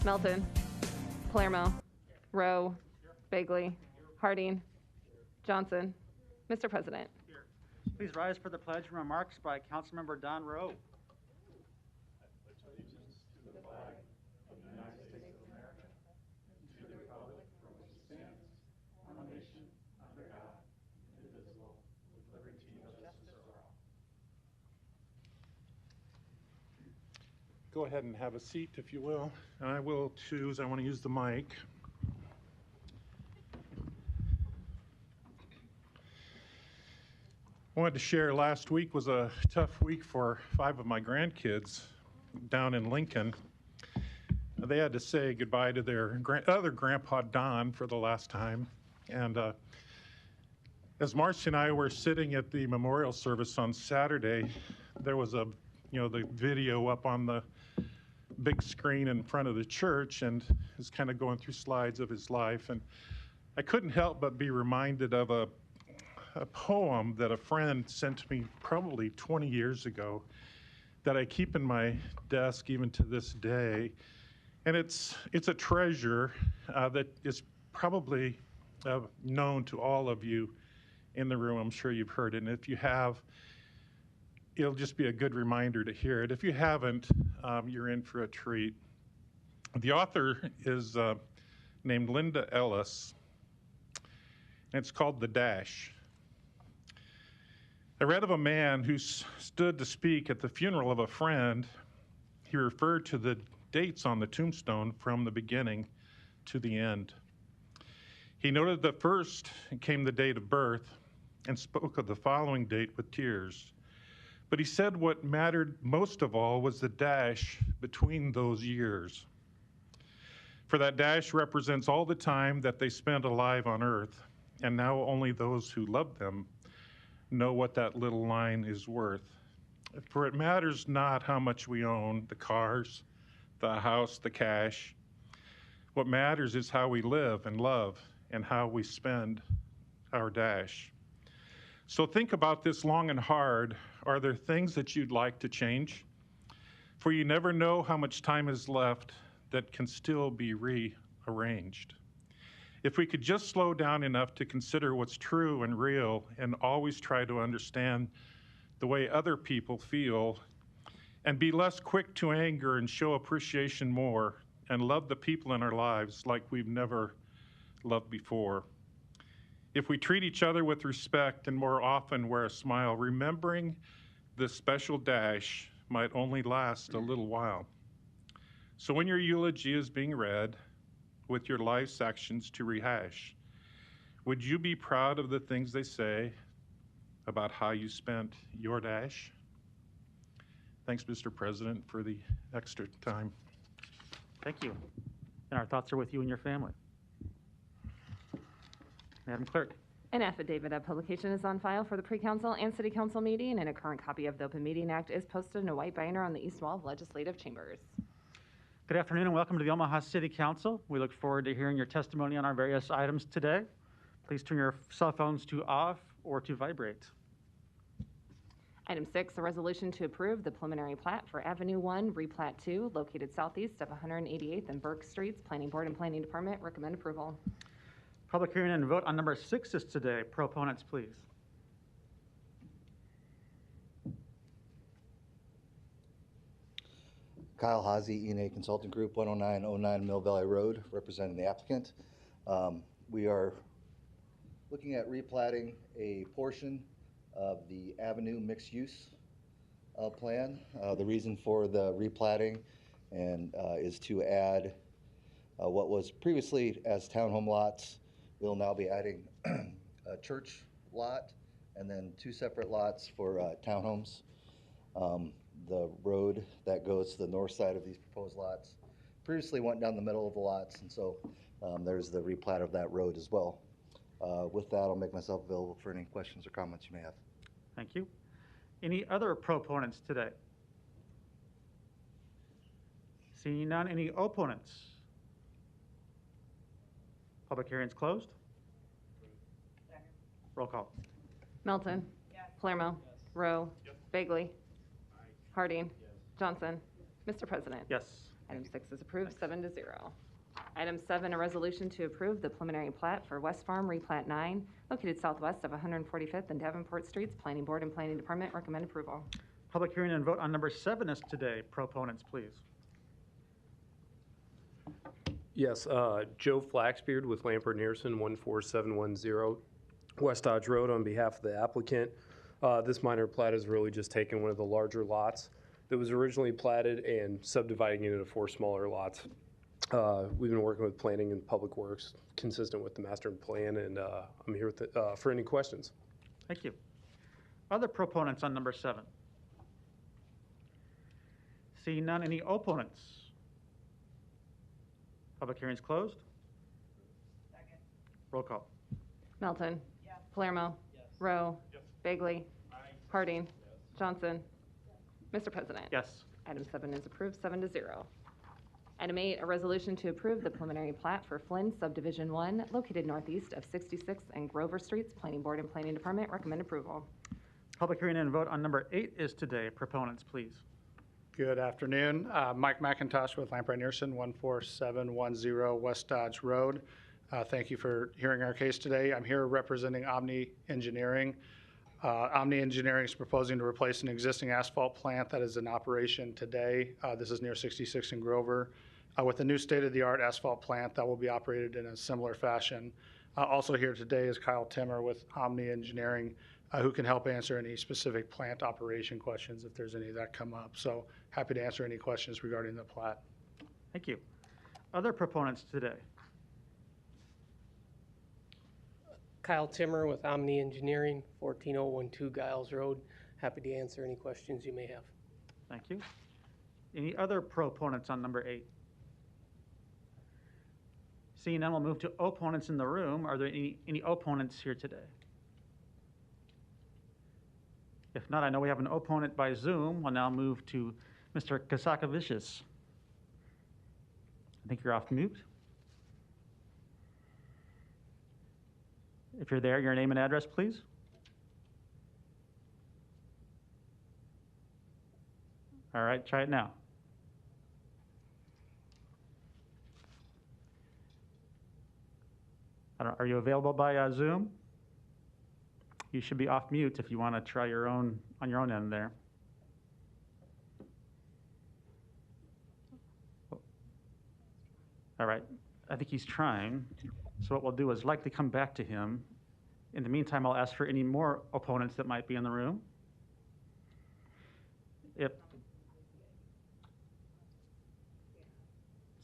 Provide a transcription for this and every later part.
Melton. Palermo. Rowe. Bagley. Harding. Johnson. Mr. President. Please rise for the pledge and remarks by Councilmember Don Rowe. Go ahead and have a seat, if you will. And I will choose, I want to use the mic. I wanted to share, last week was a tough week for 5 of my grandkids down in Lincoln. They had to say goodbye to their other grandpa, Don, for the last time. And as Marcy and I were sitting at the memorial service on Saturday, there was the video up on the big screen in front of the church, and is kind of going through slides of his life. And I couldn't help but be reminded of a poem that a friend sent me probably 20 years ago that I keep in my desk even to this day. And it's a treasure that is probably known to all of you in the room. I'm sure you've heard it. And if you have, it'll just be a good reminder to hear it. If you haven't, you're in for a treat. The author is named Linda Ellis, and it's called The Dash. I read of a man who stood to speak at the funeral of a friend. He referred to the dates on the tombstone from the beginning to the end. He noted that first came the date of birth and spoke of the following date with tears. But he said what mattered most of all was the dash between those years. For that dash represents all the time that they spent alive on earth, and now only those who love them know what that little line is worth. For it matters not how much we own, the cars, the house, the cash. What matters is how we live and love and how we spend our dash. So think about this long and hard. Are there things that you'd like to change? For you never know how much time is left that can still be rearranged. If we could just slow down enough to consider what's true and real and always try to understand the way other people feel and be less quick to anger and show appreciation more and love the people in our lives like we've never loved before. If we treat each other with respect and more often wear a smile, remembering the special dash might only last a little while. So when your eulogy is being read with your life's actions to rehash, would you be proud of the things they say about how you spent your dash? Thanks, Mr. President, for the extra time. Thank you. And our thoughts are with you and your family. Madam Clerk. An affidavit of publication is on file for the pre-council and city council meeting, and a current copy of the Open Meeting Act is posted in a white banner on the east wall of legislative chambers. Good afternoon and welcome to the Omaha City Council. We look forward to hearing your testimony on our various items today. Please turn your cell phones to off or to vibrate. Item 6, a resolution to approve the preliminary plat for Avenue 1, Replat 2, located southeast of 188th and Burke Streets. Planning Board and Planning Department recommend approval. Public hearing and vote on number 6 is today. Proponents, please. Kyle Hazy, E&A Consulting Group, 10909 Mill Valley Road, representing the applicant. We are looking at replatting a portion of the Avenue mixed use plan. The reason for the replatting is to add what was previously as townhome lots. We'll now be adding a church lot and then 2 separate lots for townhomes. The road that goes to the north side of these proposed lots previously went down the middle of the lots, and so there's the replat of that road as well. With that, I'll make myself available for any questions or comments you may have. Thank you. Any other proponents today? Seeing none, any opponents? Public hearing is closed. Second. Roll call. Melton. Yes. Palermo. Yes. Rowe. Yes. Bagley. Aye. Harding. Yes. Johnson. Mr. President. Yes. Item 6 is approved, 7-0. Item 7, a resolution to approve the preliminary plat for West Farm Replat 9, located southwest of 145th and Davenport Streets. Planning Board and Planning Department recommend approval. Public hearing and vote on number 7 is today. Proponents, please. Yes, Joe Flaxbeard with Lampert Nearson, 14710 West Dodge Road on behalf of the applicant. This minor plat is really just taking one of the larger lots that was originally platted and subdividing it into 4 smaller lots. We've been working with planning and public works consistent with the master plan, and I'm here with for any questions. Thank you. Other proponents on number 7? Seeing none, any opponents? Public hearing is closed. Second. Roll call. Melton. Yes. Palermo. Yes. Rowe. Yes. Bagley. Harding. Johnson. Mr. President. Yes. Item 7 is approved, 7-0. Item 8, a resolution to approve the preliminary plat for Flynn Subdivision 1, located northeast of 66th and Grover Streets. Planning Board and Planning Department recommend approval. Public hearing and vote on number 8 is today. Proponents, please. Good afternoon. Mike McIntosh with Lamprey Nearson, 14710 West Dodge Road. Thank you for hearing our case today. I'm here representing Omni Engineering. Omni Engineering is proposing to replace an existing asphalt plant that is in operation today. This is near 66 and Grover, with a new state-of-the-art asphalt plant that will be operated in a similar fashion. Also here today is Kyle Timmer with Omni Engineering, who can help answer any specific plant operation questions if there's any that come up. So happy to answer any questions regarding the plat. Thank you. Other proponents today? Kyle Timmer with Omni Engineering, 14012 Giles Road. Happy to answer any questions you may have. Thank you. Any other proponents on number 8? Seeing none, we'll move to opponents in the room. Are there any opponents here today? If not, I know we have an opponent by Zoom. We'll now move to Mr. Kasakavicius. I think you're off mute. If you're there, your name and address, please. All right, try it now. Are you available by Zoom? You should be off mute if you want to try your own on your own end there. All right, I think he's trying. So what we'll do is likely come back to him. In the meantime, I'll ask for any more opponents that might be in the room.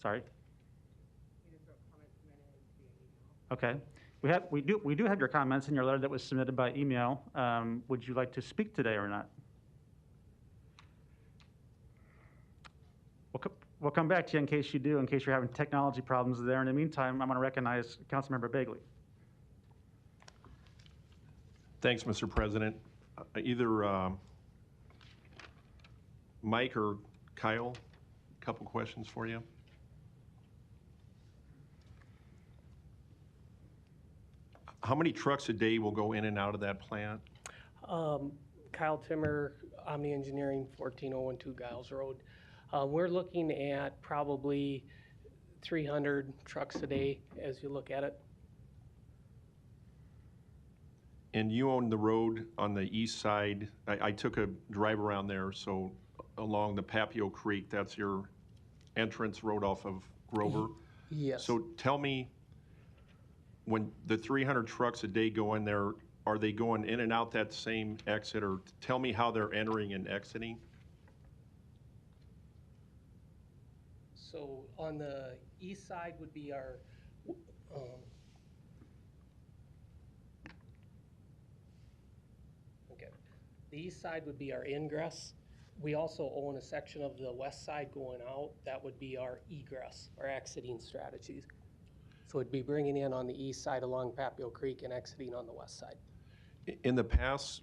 Sorry. Okay. We do have your comments in your letter that was submitted by email. Would you like to speak today or not? We'll come back to you in case you do, in case you're having technology problems there. In the meantime, I'm going to recognize Councilmember Bagley. Thanks, Mr. President. Either Mike or Kyle, a couple questions for you. How many trucks a day will go in and out of that plant? Kyle Timmer, Omni Engineering, 14012 Giles Road. We're looking at probably 300 trucks a day as you look at it. And you own the road on the east side. I took a drive around there, so along the Papio Creek, that's your entrance road off of Grover. Yes. So tell me, when the 300 trucks a day go in there, are they going in and out that same exit, or tell me how they're entering and exiting? So on the east side would be our, okay. The east side would be our ingress. We also own a section of the west side going out. That would be our egress, our exiting strategies. So it'd be bringing in on the east side along Papio Creek and exiting on the west side. In the past,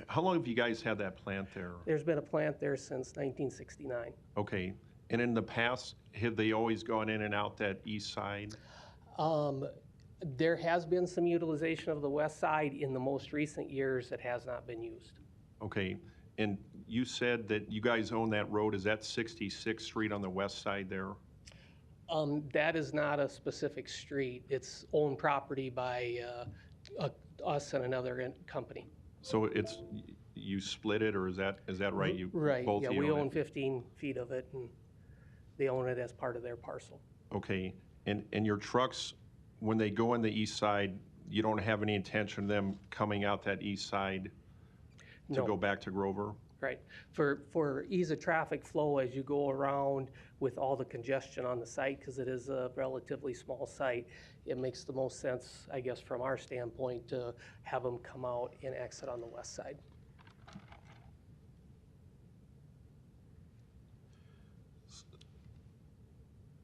how long have you guys had that plant there? There's been a plant there since 1969. Okay. And in the past, have they always gone in and out that east side? There has been some utilization of the west side. In the most recent years, it has not been used. Okay. And you said that you guys own that road. Is that 66th Street on the west side there? That is not a specific street. It's owned property by us and another company. So it's, you split it, or is that right? You Right, both yeah, of you we own own it? 15 feet of it, and they own it as part of their parcel. Okay, and your trucks, when they go on the east side, you don't have any intention of them coming out that east side to No. go back to Grover? Right. For ease of traffic flow as you go around with all the congestion on the site, because it is a relatively small site, it makes the most sense, I guess, from our standpoint, to have them come out and exit on the west side.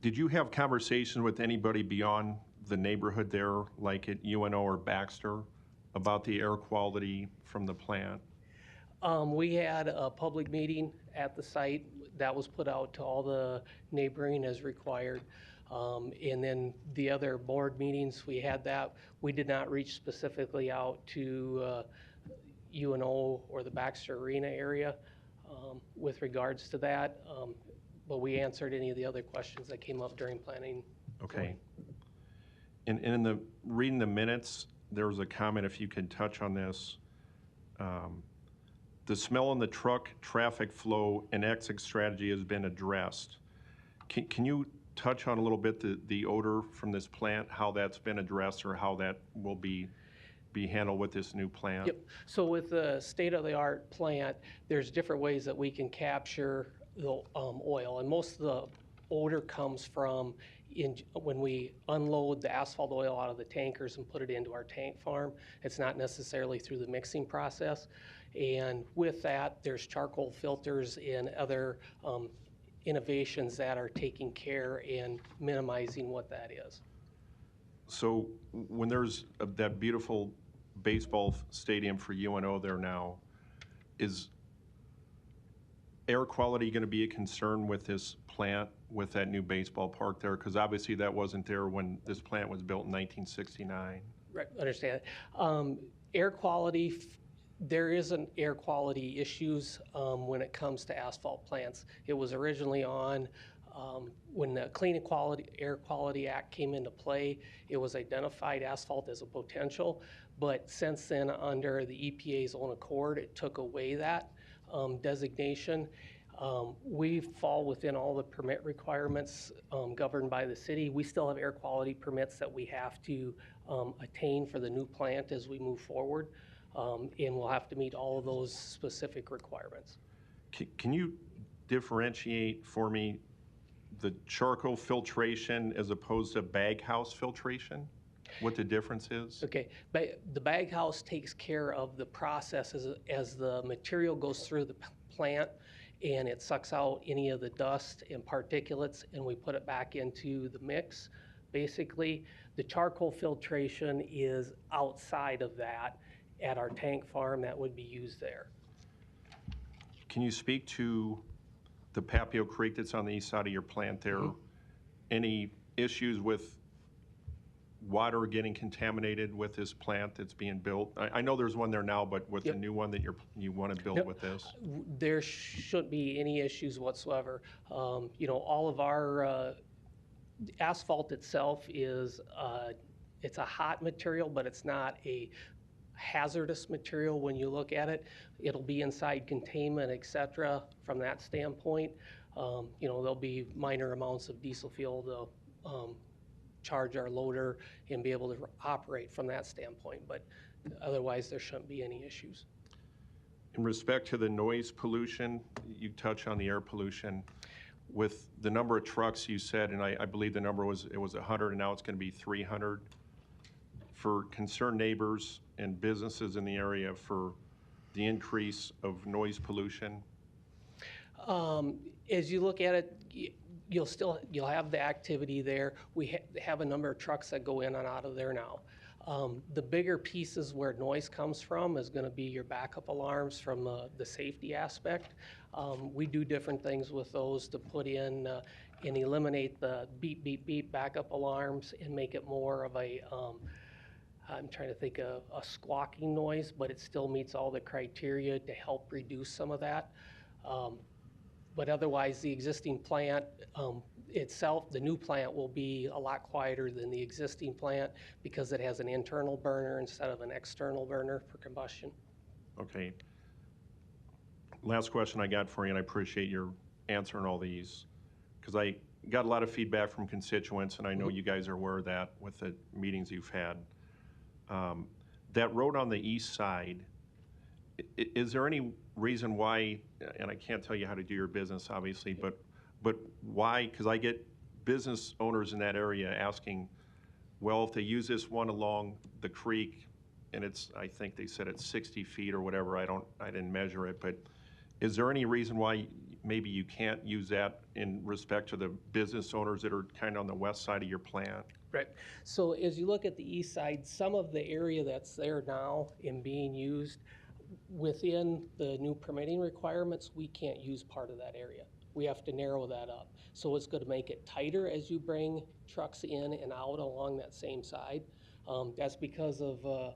Did you have conversations with anybody beyond the neighborhood there, like at UNO or Baxter, about the air quality from the plant? We had a public meeting at the site that was put out to all the neighboring as required. And then the other board meetings, we had that. We did not reach specifically out to UNO or the Baxter Arena area with regards to that. But we answered any of the other questions that came up during planning. Okay. And in the, reading the minutes, there was a comment, if you can touch on this. The smell in the truck, traffic flow, and exit strategy has been addressed. Can you touch on a little bit the odor from this plant, how that's been addressed, or how that will be handled with this new plant? Yep. So with the state-of-the-art plant, there's different ways that we can capture the oil, and most of the odor comes from when we unload the asphalt oil out of the tankers and put it into our tank farm. It's not necessarily through the mixing process. And with that, there's charcoal filters and other innovations that are taking care and minimizing what that is. So when there's that beautiful baseball stadium for UNO there now, is air quality going to be a concern with this plant, with that new baseball park there? Because obviously that wasn't there when this plant was built in 1969. Right, understand. Air quality, there isn't air quality issues when it comes to asphalt plants. It was originally on, when the Air Quality Act came into play, it was identified asphalt as a potential. But since then, under the EPA's own accord, it took away that designation. We fall within all the permit requirements governed by the city. We still have air quality permits that we have to attain for the new plant as we move forward, and we'll have to meet all of those specific requirements. Can you differentiate for me the charcoal filtration as opposed to bag house filtration? What the difference is? Okay, the bag house takes care of the process as the material goes through the plant, and it sucks out any of the dust and particulates, and we put it back into the mix. Basically, the charcoal filtration is outside of that at our tank farm that would be used there. Can you speak to the Papio Creek that's on the east side of your plant there? Mm-hmm. Any issues with water getting contaminated with this plant that's being built? I know there's one there now, but with the new one that you want to build with this? There shouldn't be any issues whatsoever. You know, all of our asphalt itself is, it's a hot material, but it's not a hazardous material when you look at it. It'll be inside containment, et cetera, from that standpoint. You know, there'll be minor amounts of diesel fuel to charge our loader and be able to operate from that standpoint, but otherwise there shouldn't be any issues. In respect to the noise pollution, you touch on the air pollution. With the number of trucks you said, and I believe the number was 100 and now it's going to be 300, for concerned neighbors and businesses in the area for the increase of noise pollution? As you look at it, you'll have the activity there. We have a number of trucks that go in and out of there now. The bigger pieces where noise comes from is going to be your backup alarms from the safety aspect. We do different things with those to put in and eliminate the beep, beep, beep backup alarms and make it more of a I'm trying to think of a squawking noise, but it still meets all the criteria to help reduce some of that. But otherwise, the existing plant itself, the new plant will be a lot quieter than the existing plant because it has an internal burner instead of an external burner for combustion. Okay. Last question I got for you, and I appreciate your answering all these, because I got a lot of feedback from constituents, and I know you guys are aware of that with the meetings you've had. That road on the east side, is there any reason why, and I can't tell you how to do your business, obviously, but why? Because I get business owners in that area asking, well, if they use this one along the creek, and it's, I think they said it's 60 feet or whatever, I didn't measure it, but is there any reason why maybe you can't use that in respect to the business owners that are kind of on the west side of your plant? Right. So as you look at the east side, some of the area that's there now in being used, within the new permitting requirements, we can't use part of that area. We have to narrow that up. So it's going to make it tighter as you bring trucks in and out along that same side. That's because of, our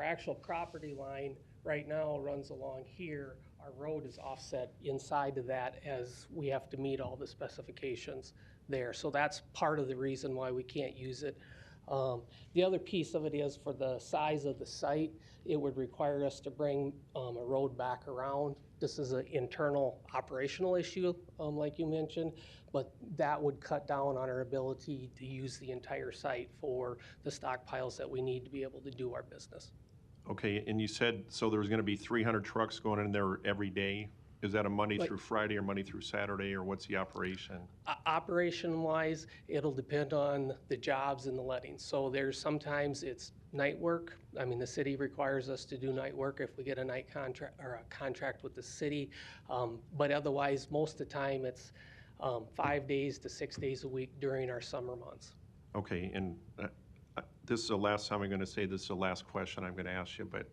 actual property line right now runs along here. Our road is offset inside of that as we have to meet all the specifications there. So that's part of the reason why we can't use it. The other piece of it is for the size of the site, it would require us to bring a road back around. This is an internal operational issue, like you mentioned, but that would cut down on our ability to use the entire site for the stockpiles that we need to be able to do our business. Okay, and you said, so there's going to be 300 trucks going in there every day? Is that a Monday through Friday or Monday through Saturday, or what's the operation? Operation-wise, it'll depend on the jobs and the lettings. So there's sometimes it's night work. I mean, the city requires us to do night work if we get a night contract or a contract with the city. But otherwise, most of the time, it's 5 days to 6 days a week during our summer months. Okay, and this is the last time I'm going to say this is the last question I'm going to ask you, but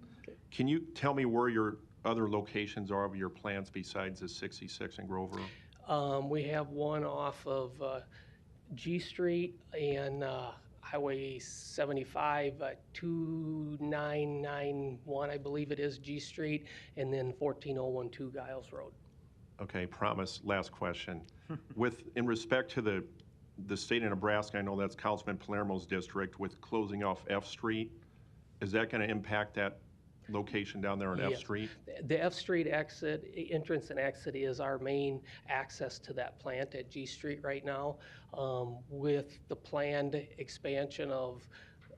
can you tell me where your other locations are of your plants besides the 66 in Grover? We have one off of G Street and Highway 75, 2991, I believe it is, G Street, and then 14012 Giles Road. Okay, promise, last question. In respect to the state of Nebraska, I know that's Councilman Palermo's district, with closing off F Street, is that going to impact that location down there on F Street? The F Street entrance and exit is our main access to that plant at G Street right now. With the planned expansion of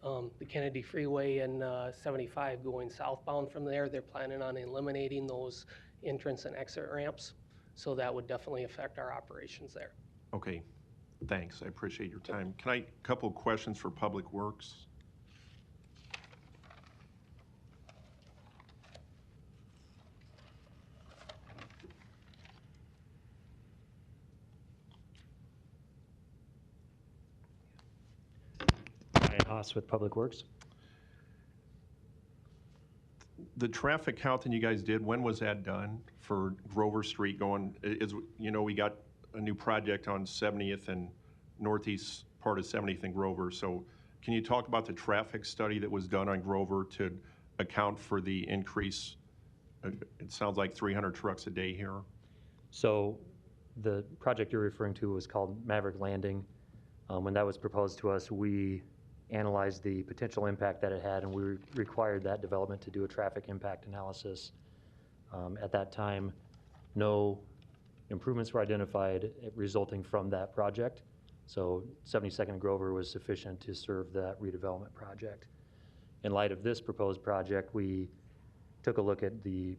the Kennedy Freeway and 75 going southbound from there, they're planning on eliminating those entrance and exit ramps. So that would definitely affect our operations there. Okay, thanks. I appreciate your time. Can a couple of questions for Public Works? Ryan Haas with Public Works. The traffic count that you guys did, when was that done for Grover Street going? We got a new project on 70th and northeast part of 70th and Grover. So can you talk about the traffic study that was done on Grover to account for the increase? It sounds like 300 trucks a day here. So the project you're referring to was called Maverick Landing. When that was proposed to us, we analyzed the potential impact that it had, and we required that development to do a traffic impact analysis. At that time, no improvements were identified resulting from that project. So 72nd and Grover was sufficient to serve that redevelopment project. In light of this proposed project, we took a look at the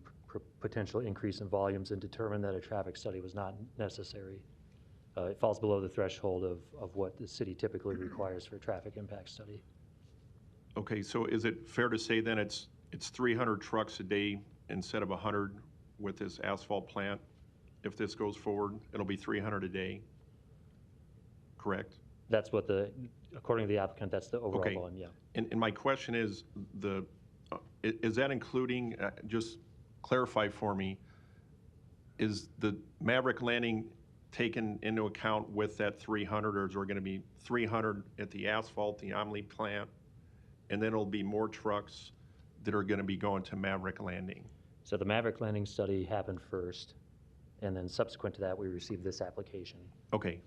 potential increase in volumes and determined that a traffic study was not necessary. It falls below the threshold of what the city typically requires for a traffic impact study. Okay, so is it fair to say then it's 300 trucks a day instead of 100 with this asphalt plant? If this goes forward, it'll be 300 a day, correct? That's what according to the applicant, that's the overall volume, yeah. And my question is, is that including, just clarify for me, is the Maverick Landing taken into account with that 300, or is there going to be 300 at the asphalt, the Omni plant, and then it'll be more trucks that are going to be going to Maverick Landing. So the Maverick Landing study happened first, and then subsequent to that, we received this application. Okay.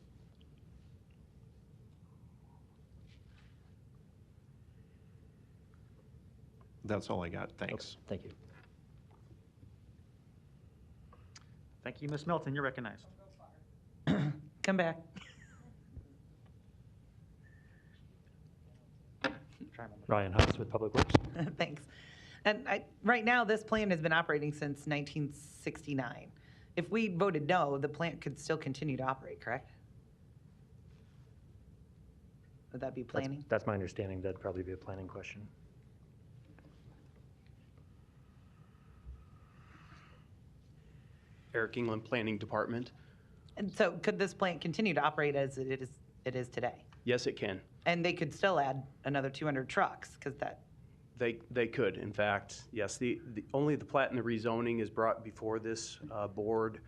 That's all I got. Thanks. Thank you. Thank you, Ms. Milton. You're recognized. Come back. Ryan Huss with Public Works. Thanks. And right now, this plant has been operating since 1969. If we voted no, the plant could still continue to operate, correct? Would that be planning? That's my understanding. That'd probably be a planning question. Eric England, Planning Department. And so could this plant continue to operate as it is today? Yes, it can. And they could still add another 200 trucks, because that, They could, in fact, yes. Only the plat and the rezoning is brought before this board.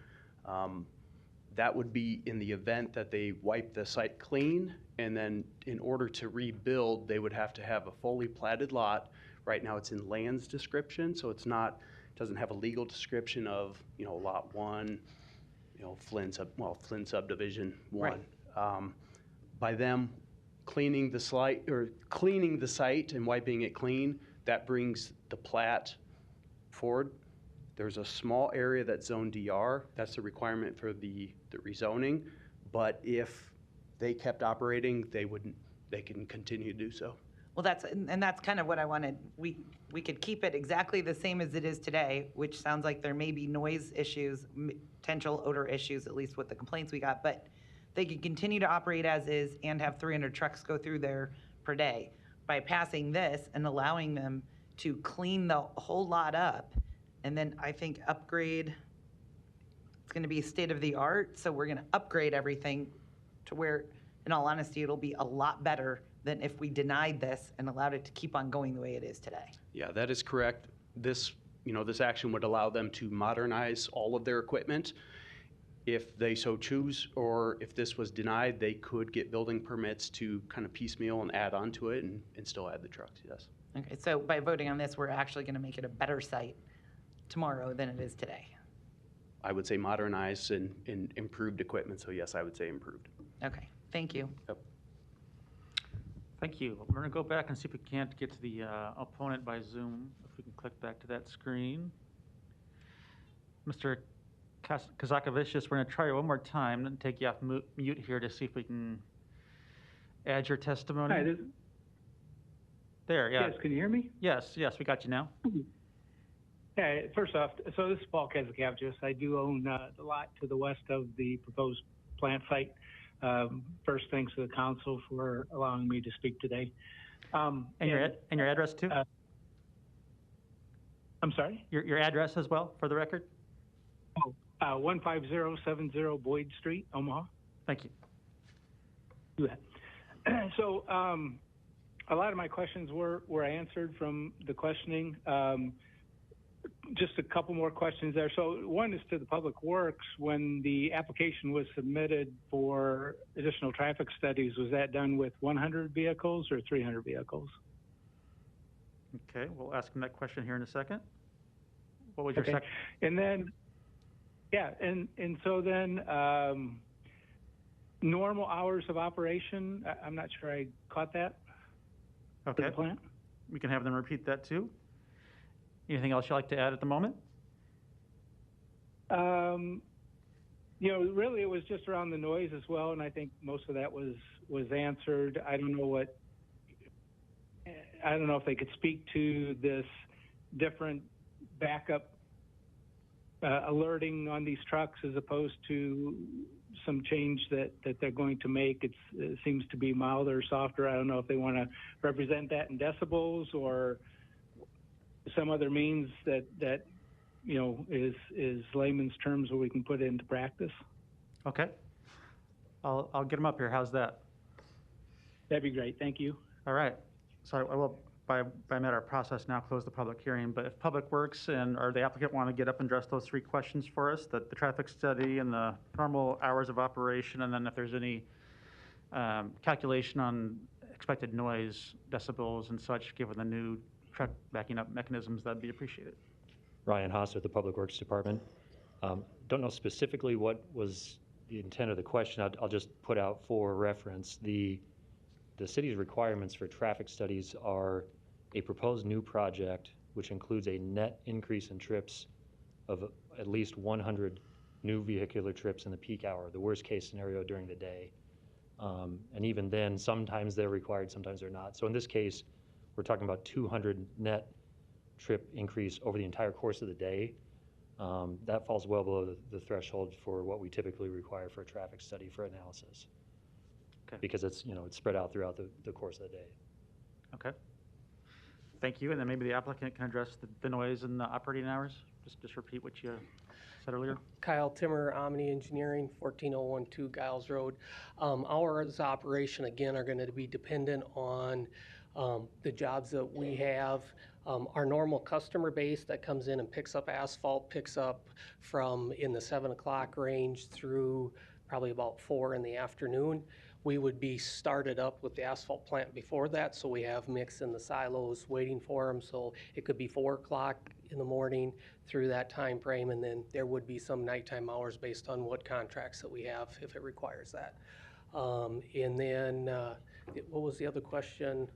That would be in the event that they wipe the site clean, and then in order to rebuild, they would have to have a fully platted lot. Right now, it's in lands description, so it's not, doesn't have a legal description of, lot 1, Flynn subdivision 1. Right. By them cleaning the site and wiping it clean, that brings the plat forward. There's a small area that's zone DR. That's a requirement for the rezoning. But if they kept operating, they can continue to do so. well, that's kind of what I wanted. We could keep it exactly the same as it is today, which sounds like there may be noise issues, potential odor issues, at least with the complaints we got, but they could continue to operate as is and have 300 trucks go through there per day. By passing this and allowing them to clean the whole lot up, and then I think upgrade, it's gonna be state of the art, so we're gonna upgrade everything to where, in all honesty, it'll be a lot better than if we denied this and allowed it to keep on going the way it is today. Yeah, that is correct. This action would allow them to modernize all of their equipment if they so choose, or if this was denied, they could get building permits to kind of piecemeal and add on to it and still add the trucks, yes. Okay, so by voting on this, we're actually gonna make it a better site tomorrow than it is today. I would say modernized and improved equipment, so yes, I would say improved. Okay, thank you. Yep. Thank you. We're going to go back and see if we can't get to the opponent by Zoom, if we can click back to that screen. Mr. Kazakavicius, we're going to try it one more time and take you off mute here to see if we can add your testimony. Hi, There, yeah. yes, can you hear me? Yes, we got you now. Yeah, first off, so this is Paul Kazakavicius. I do own the lot to the west of the proposed plant site. First, thanks to the council for allowing me to speak today. And your address too? I'm sorry? Your address as well, for the record? 15070 Boyd Street, Omaha. Thank you. Yeah. So a lot of my questions were answered from the questioning. Just a couple more questions there. So one is to the Public Works. When the application was submitted for additional traffic studies, was that done with 100 vehicles or 300 vehicles? Okay, we'll ask him that question here in a second. What was your Okay. second? And then, yeah, and so then normal hours of operation, I'm not sure I caught that. Okay. For the plant? We can have them repeat that too. Anything else you'd like to add at the moment? Really it was just around the noise as well, and I think most of that was answered. I don't know if they could speak to this different backup alerting on these trucks as opposed to some change that they're going to make. It seems to be milder or softer. I don't know if they want to represent that in decibels or some other means that is layman's terms where we can put it into practice. Okay. I'll get them up here. How's that? That'd be great. Thank you. All right. So I will, by matter of process, now close the public hearing. But if Public Works or the applicant want to get up and address those three questions for us, the traffic study and the normal hours of operation, and then if there's any calculation on expected noise decibels and such, given the new truck backing up mechanisms, that'd be appreciated. Ryan Haas with the Public Works Department. Don't know specifically what was the intent of the question. I'll just put out for reference. The city's requirements for traffic studies are a proposed new project, which includes a net increase in trips of at least 100 new vehicular trips in the peak hour, the worst case scenario during the day. And even then, sometimes they're required, sometimes they're not. So in this case, we're talking about 200 net trip increase over the entire course of the day. That falls well below the threshold for what we typically require for a traffic study for analysis. Okay. Because it's spread out throughout the course of the day. Okay. Thank you. And then maybe the applicant can address the noise and the operating hours. Just repeat what you said earlier. Kyle Timmer, Omni Engineering, 14012 Giles Road. Hours of operation, again, are going to be dependent on the jobs that we have. Our normal customer base that comes in and picks up asphalt picks up from in the 7 o'clock range through probably about 4 in the afternoon. We would be started up with the asphalt plant before that, so we have mix in the silos waiting for them. So it could be 4 o'clock in the morning through that time frame, and then there would be some nighttime hours based on what contracts that we have if it requires that. And then what was the other question?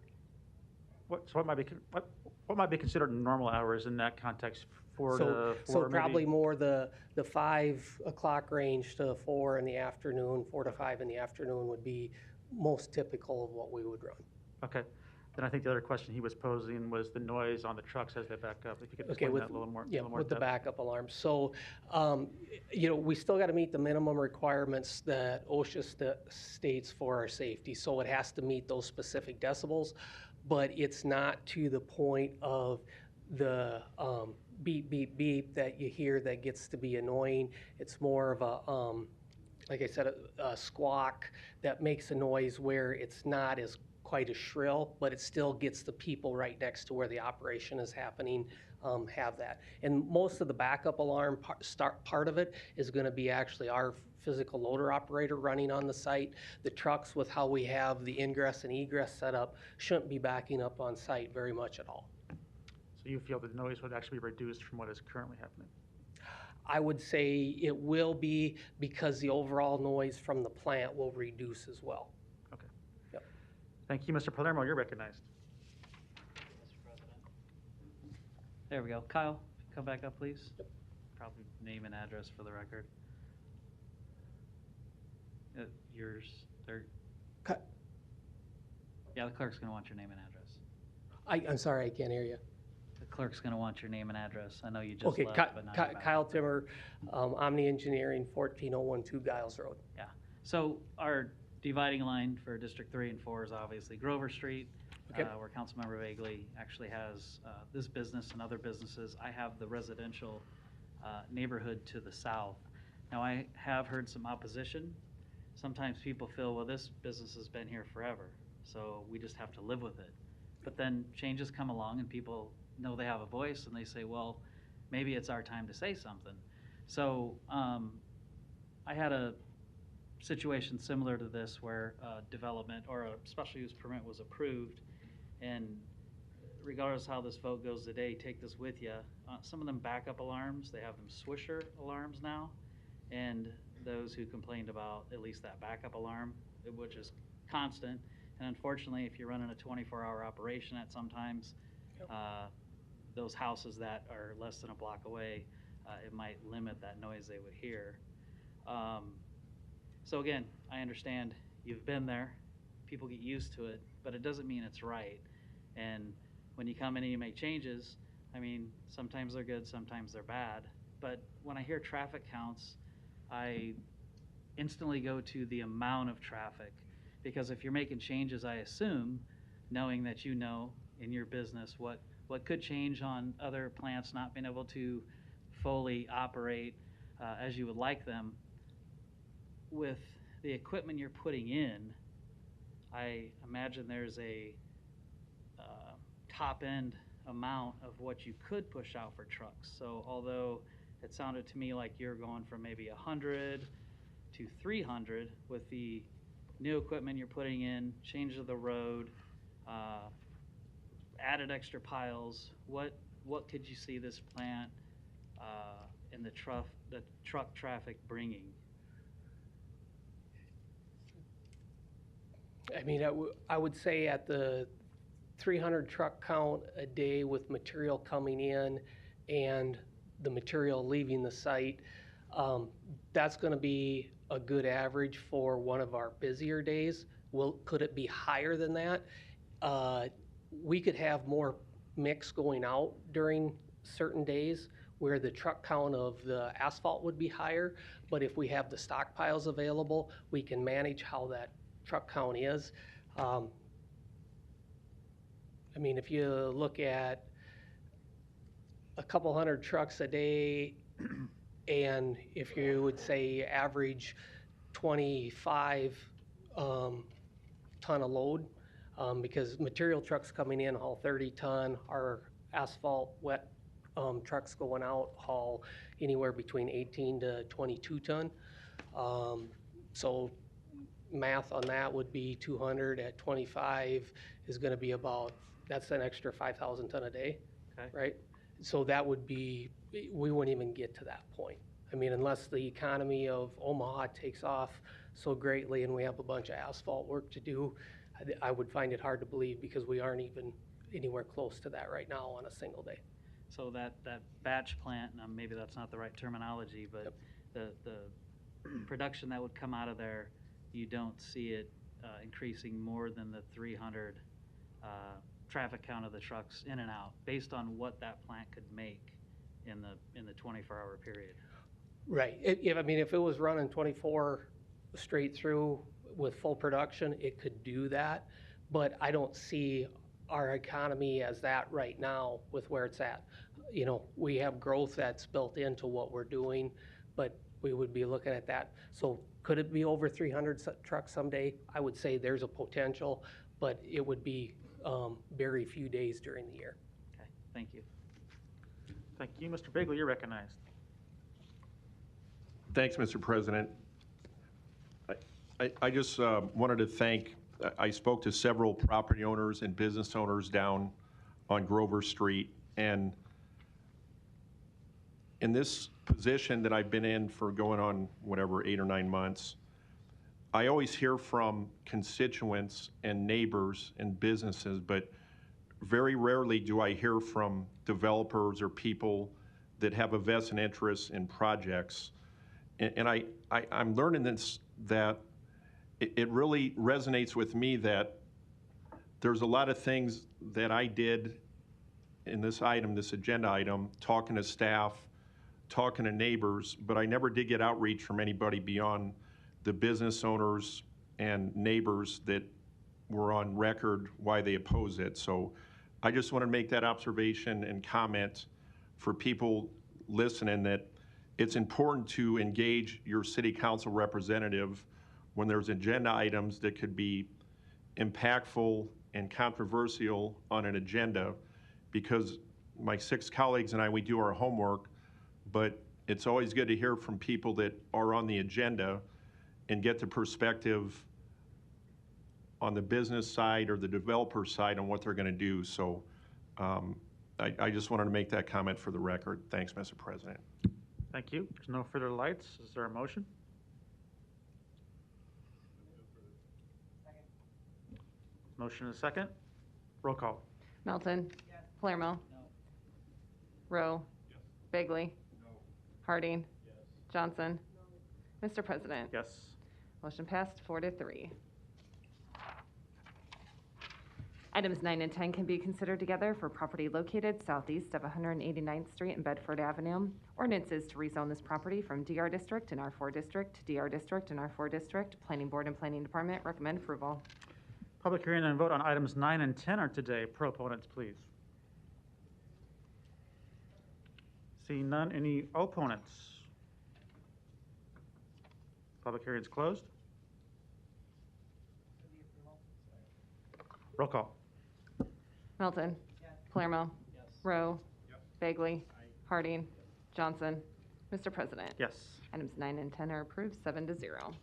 What might be considered normal hours in that context? 4 to 4 So maybe? probably more the 5 o'clock range to 4 in the afternoon, 4 to 5 in the afternoon would be most typical of what we would run. Okay. Then I think the other question he was posing was the noise on the trucks as they back up. If you could explain that a little more. Yeah, little more with the depth. backup alarms. So, we still got to meet the minimum requirements that OSHA states for our safety. So it has to meet those specific decibels, but it's not to the point of the beep, beep, beep that you hear that gets to be annoying. It's more of a, like I said, a squawk that makes a noise where it's not as quite as shrill, but it still gets the people right next to where the operation is happening have that. And most of the backup alarm part of it is going to be actually our physical loader operator running on the site. The trucks, with how we have the ingress and egress set up, shouldn't be backing up on site very much at all. So you feel the noise would actually be reduced from what is currently happening? I would say it will be, because the overall noise from the plant will reduce as well. Okay. Yep. Thank you, Mr. Palermo. You're recognized. Mr. President. There we go. Kyle, come back up, please. Yep. Probably name and address for the record. Yours, there. Yeah, the clerk's going to want your name and address. I'm sorry, I can't hear you. The clerk's going to want your name and address. I know you just Okay, left, but now you're back. Kyle Timmer, Omni Engineering, 14012 Giles Road. Yeah. So our dividing line for District 3 and 4 is obviously Grover Street, Okay. where Councilmember Bagley actually has this business and other businesses. I have the residential neighborhood to the south. Now, I have heard some opposition. Sometimes people feel, well, this business has been here forever, so we just have to live with it. But then changes come along and people know they have a voice and they say, well, maybe it's our time to say something. So I had a situation similar to this where development or a special use permit was approved, and regardless how this vote goes today, take this with you. Some of them backup alarms, they have them swisher alarms now, and those who complained about at least that backup alarm, which is constant. And unfortunately, if you're running a 24-hour operation at sometimes, those houses that are less than a block away, it might limit that noise they would hear. So again, I understand you've been there, people get used to it, but it doesn't mean it's right. And when you come in and you make changes, I mean, sometimes they're good, sometimes they're bad. But when I hear traffic counts, I instantly go to the amount of traffic, because if you're making changes, I assume, knowing that you know in your business what could change on other plants not being able to fully operate as you would like them. With the equipment you're putting in, I imagine there's a top end amount of what you could push out for trucks. So although it sounded to me like you're going from maybe 100 to 300 with the new equipment you're putting in, change of the road, added extra piles, what could you see this plant and the truck traffic bringing? I mean, I would say at the 300 truck count a day with material coming in and the material leaving the site, that's going to be a good average for one of our busier days. Could it be higher than that? We could have more mix going out during certain days where the truck count of the asphalt would be higher, but if we have the stockpiles available, we can manage how that truck count is. I mean, if you look at a couple hundred trucks a day, and if you would say average 25 ton a load, because material trucks coming in haul 30 ton, our asphalt wet trucks going out haul anywhere between 18 to 22 ton. So math on that would be 200 at 25 is going to be about, that's an extra 5,000 ton a day, Okay. right? So that would be, we wouldn't even get to that point. I mean, unless the economy of Omaha takes off so greatly and we have a bunch of asphalt work to do, I would find it hard to believe because we aren't even anywhere close to that right now on a single day. So that batch plant, now maybe that's not the right terminology, but the production that would come out of there, you don't see it increasing more than the 300 traffic count of the trucks in and out, based on what that plant could make in the 24-hour period. Right. If it was running 24 straight through with full production, it could do that. But I don't see our economy as that right now with where it's at. You know, we have growth that's built into what we're doing, but we would be looking at that. So could it be over 300 trucks someday? I would say there's a potential, but it would be very few days during the year. Okay, thank you. Thank you. Mr. Bigley, you're recognized. Thanks, Mr. President. I just wanted to thank, I spoke to several property owners and business owners down on Grover Street, and in this position that I've been in for going on, whatever, 8 or 9 months, I always hear from constituents and neighbors and businesses, but very rarely do I hear from developers or people that have a vested interest in projects. And I'm learning this, that it really resonates with me that there's a lot of things that I did in this item, this agenda item, talking to staff, talking to neighbors, but I never did get outreach from anybody beyond the business owners and neighbors that were on record why they oppose it. So I just want to make that observation and comment for people listening that it's important to engage your city council representative when there's agenda items that could be impactful and controversial on an agenda, because my 6 colleagues and I, we do our homework, but it's always good to hear from people that are on the agenda and get the perspective on the business side or the developer side on what they're going to do. So I just wanted to make that comment for the record. Thanks, Mr. President. Thank you. There's no further lights. Is there a motion? Motion and a second. Roll call. Melton. Yes. Palermo. No. Rowe. Yes. Bagley. No. Harding. Yes. Johnson. No. Mr. President. Yes. Motion passed 4-3. Items 9 and 10 can be considered together for property located southeast of 189th Street and Bedford Avenue. Ordinances to rezone this property from DR District and R4 District to DR District and R4 District. Planning Board and Planning Department recommend approval. Public hearing and vote on items 9 and 10 are today. Proponents, please. Seeing none, any opponents? Public hearing is closed. Roll call. Melton. Yes. Palermo. Yes. Rowe. Yes. Bagley. Aye. Harding. Yes. Johnson. Mr. President. Yes. Items 9 and 10 are approved 7-0.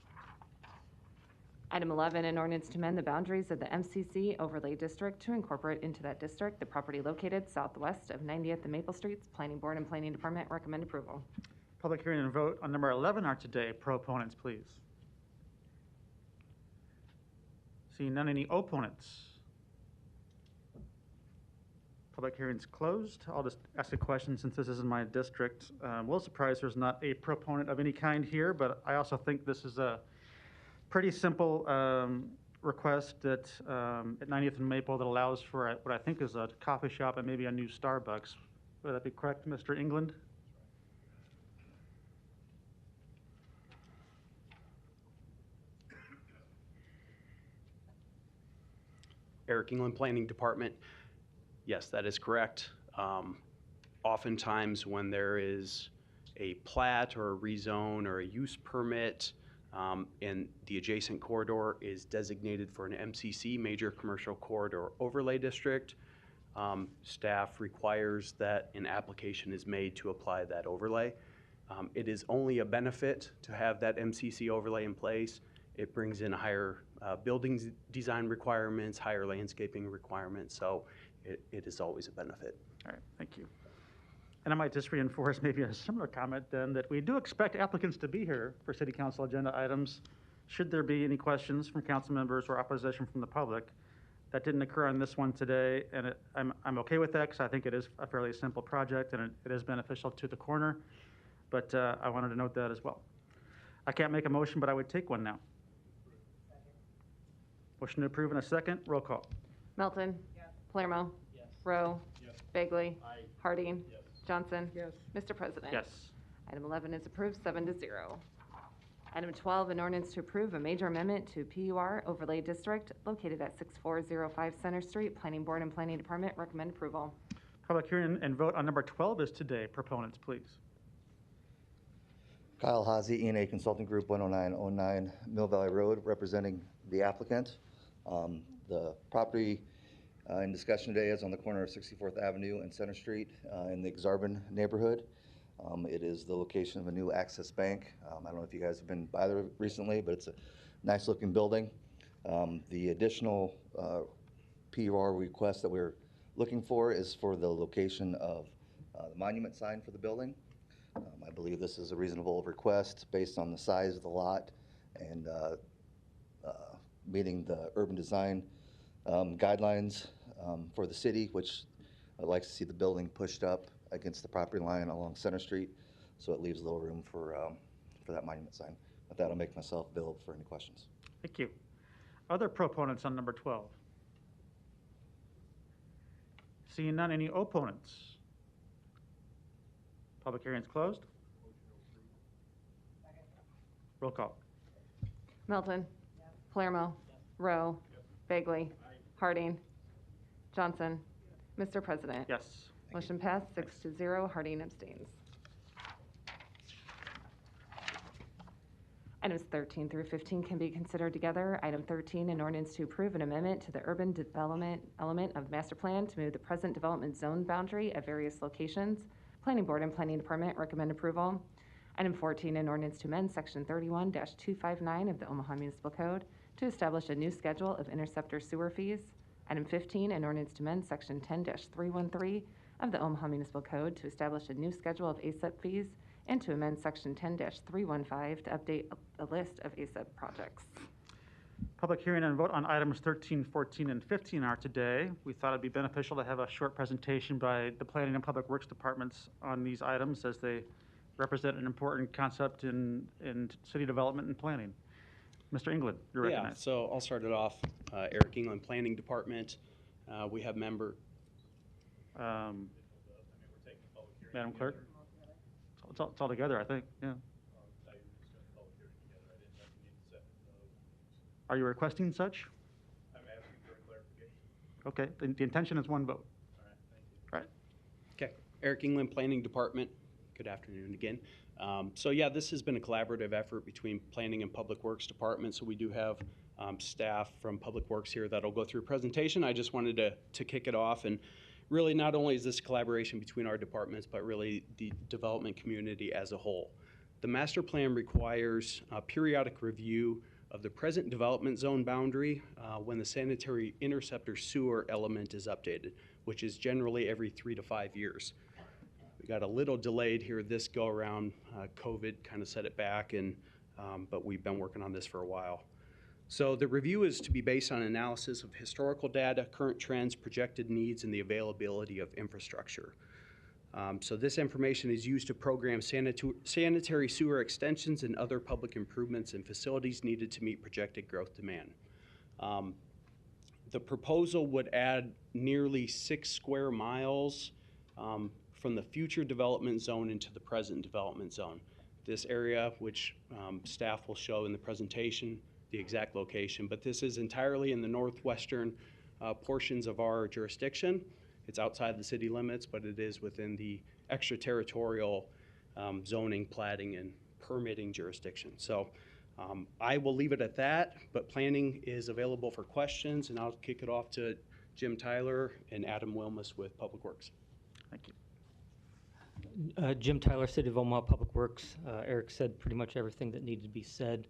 Item 11, an ordinance to amend the boundaries of the MCC overlay district to incorporate into that district the property located southwest of 90th and Maple Streets. Planning Board and Planning Department recommend approval. Public hearing and vote on number 11 are today. Proponents, please. Seeing none, any opponents? Public hearing's closed. I'll just ask a question since this isn't my district. A little surprised there's not a proponent of any kind here, but I also think this is a pretty simple request that at 90th and Maple that allows for what I think is a coffee shop and maybe a new Starbucks. Would that be correct, Mr. England? Eric England, Planning Department. Yes, that is correct. Oftentimes when there is a plat or a rezone or a use permit and the adjacent corridor is designated for an MCC, Major Commercial Corridor Overlay District, staff requires that an application is made to apply that overlay. It is only a benefit to have that MCC overlay in place. It brings in higher building design requirements, higher landscaping requirements, so it is always a benefit. All right, thank you. And I might just reinforce maybe a similar comment then that we do expect applicants to be here for City Council agenda items. Should there be any questions from council members or opposition from the public? That didn't occur on this one today, and I'm okay with that because I think it is a fairly simple project and it is beneficial to the corner, but I wanted to note that as well. I can't make a motion, but I would take one now. Motion to approve in a second. Roll call. Melton. Yes. Palermo. Yes. Rowe. Yes. Bagley. Aye. Harding. Yes. Johnson. Yes. Mr. President. Yes. Item 11 is approved 7-0. Item 12, an ordinance to approve a major amendment to PUR Overlay District located at 6405 Center Street. Planning Board and Planning Department recommend approval. Public hearing and vote on number 12 is today. Proponents, please. Kyle Hazy, E&A Consulting Group, 10909 Mill Valley Road, representing the applicant. The property in discussion today is on the corner of 64th Avenue and Center Street in the Exarban neighborhood. It is the location of a new Access Bank. I don't know if you guys have been by there recently, but it's a nice looking building. The additional PUR request that we're looking for is for the location of the monument sign for the building. I believe this is a reasonable request based on the size of the lot and meeting the urban design guidelines for the city, which I'd like to see the building pushed up against the property line along Center Street, so it leaves a little room for that monument sign. With that, I'll make myself available for any questions. Thank you. Other proponents on number 12? Seeing none, any opponents? Public hearing is closed. Roll call. Melton. Yes. Palermo. Yes. Rowe. Yes. Bagley. Aye. Harding. Johnson. Yes. Mr. President. Yes. Motion passed 6-0. Harding abstains. Items 13 through 15 can be considered together. Item 13, an ordinance to approve an amendment to the urban development element of master plan to move the present development zone boundary at various locations. Planning Board and Planning Department recommend approval. Item 14, an ordinance to amend Section 31-259 of the Omaha Municipal Code to establish a new schedule of interceptor sewer fees. Item 15, an ordinance to amend Section 10-313 of the Omaha Municipal Code to establish a new schedule of ASEP fees and to amend Section 10-315 to update a list of ASEP projects. Public hearing and vote on items 13, 14, and 15 are today. We thought it'd be beneficial to have a short presentation by the Planning and Public Works Departments on these items as they represent an important concept in city development and planning. Mr. England, you're recognized. Yeah, so I'll start it off. Eric England, Planning Department. We have member. Madam Clerk? It's all together, I think, yeah. Are you requesting such? I'm asking for a clarification. Okay, the intention is one vote. All right, thank you. All right. Okay, Eric England, Planning Department. Good afternoon again. So yeah, this has been a collaborative effort between Planning and Public Works Department. So we do have staff from Public Works here that'll go through a presentation. I just wanted to kick it off, and really not only is this collaboration between our departments, but really the development community as a whole. The master plan requires a periodic review of the present development zone boundary when the sanitary interceptor sewer element is updated, which is generally every 3 to 5 years. We got a little delayed here this go around. COVID kind of set it back, but we've been working on this for a while. So the review is to be based on analysis of historical data, current trends, projected needs, and the availability of infrastructure. So this information is used to program sanitary sewer extensions and other public improvements and facilities needed to meet projected growth demand. The proposal would add nearly 6 square miles from the future development zone into the present development zone. This area, which staff will show in the presentation, the exact location, but this is entirely in the northwestern portions of our jurisdiction. It's outside the city limits, but it is within the extraterritorial zoning, plating, and permitting jurisdiction. So I will leave it at that, but planning is available for questions, and I'll kick it off to Jim Tyler and Adam Wilmus with Public Works. Thank you. Jim Tyler, City of Omaha Public Works. Eric said pretty much everything that needed to be said.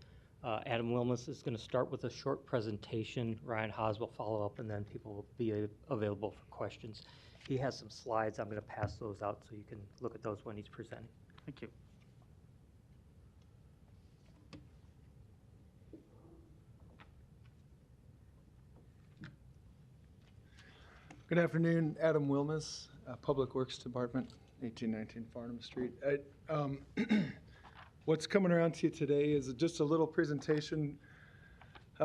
Adam Wilmus is going to start with a short presentation. Ryan Haas will follow up, and then people will be available for questions. He has some slides. I'm going to pass those out so you can look at those when he's presenting. Thank you. Good afternoon, Adam Wilmus, Public Works Department, 1819 Farnham Street. What's coming around to you today is just a little presentation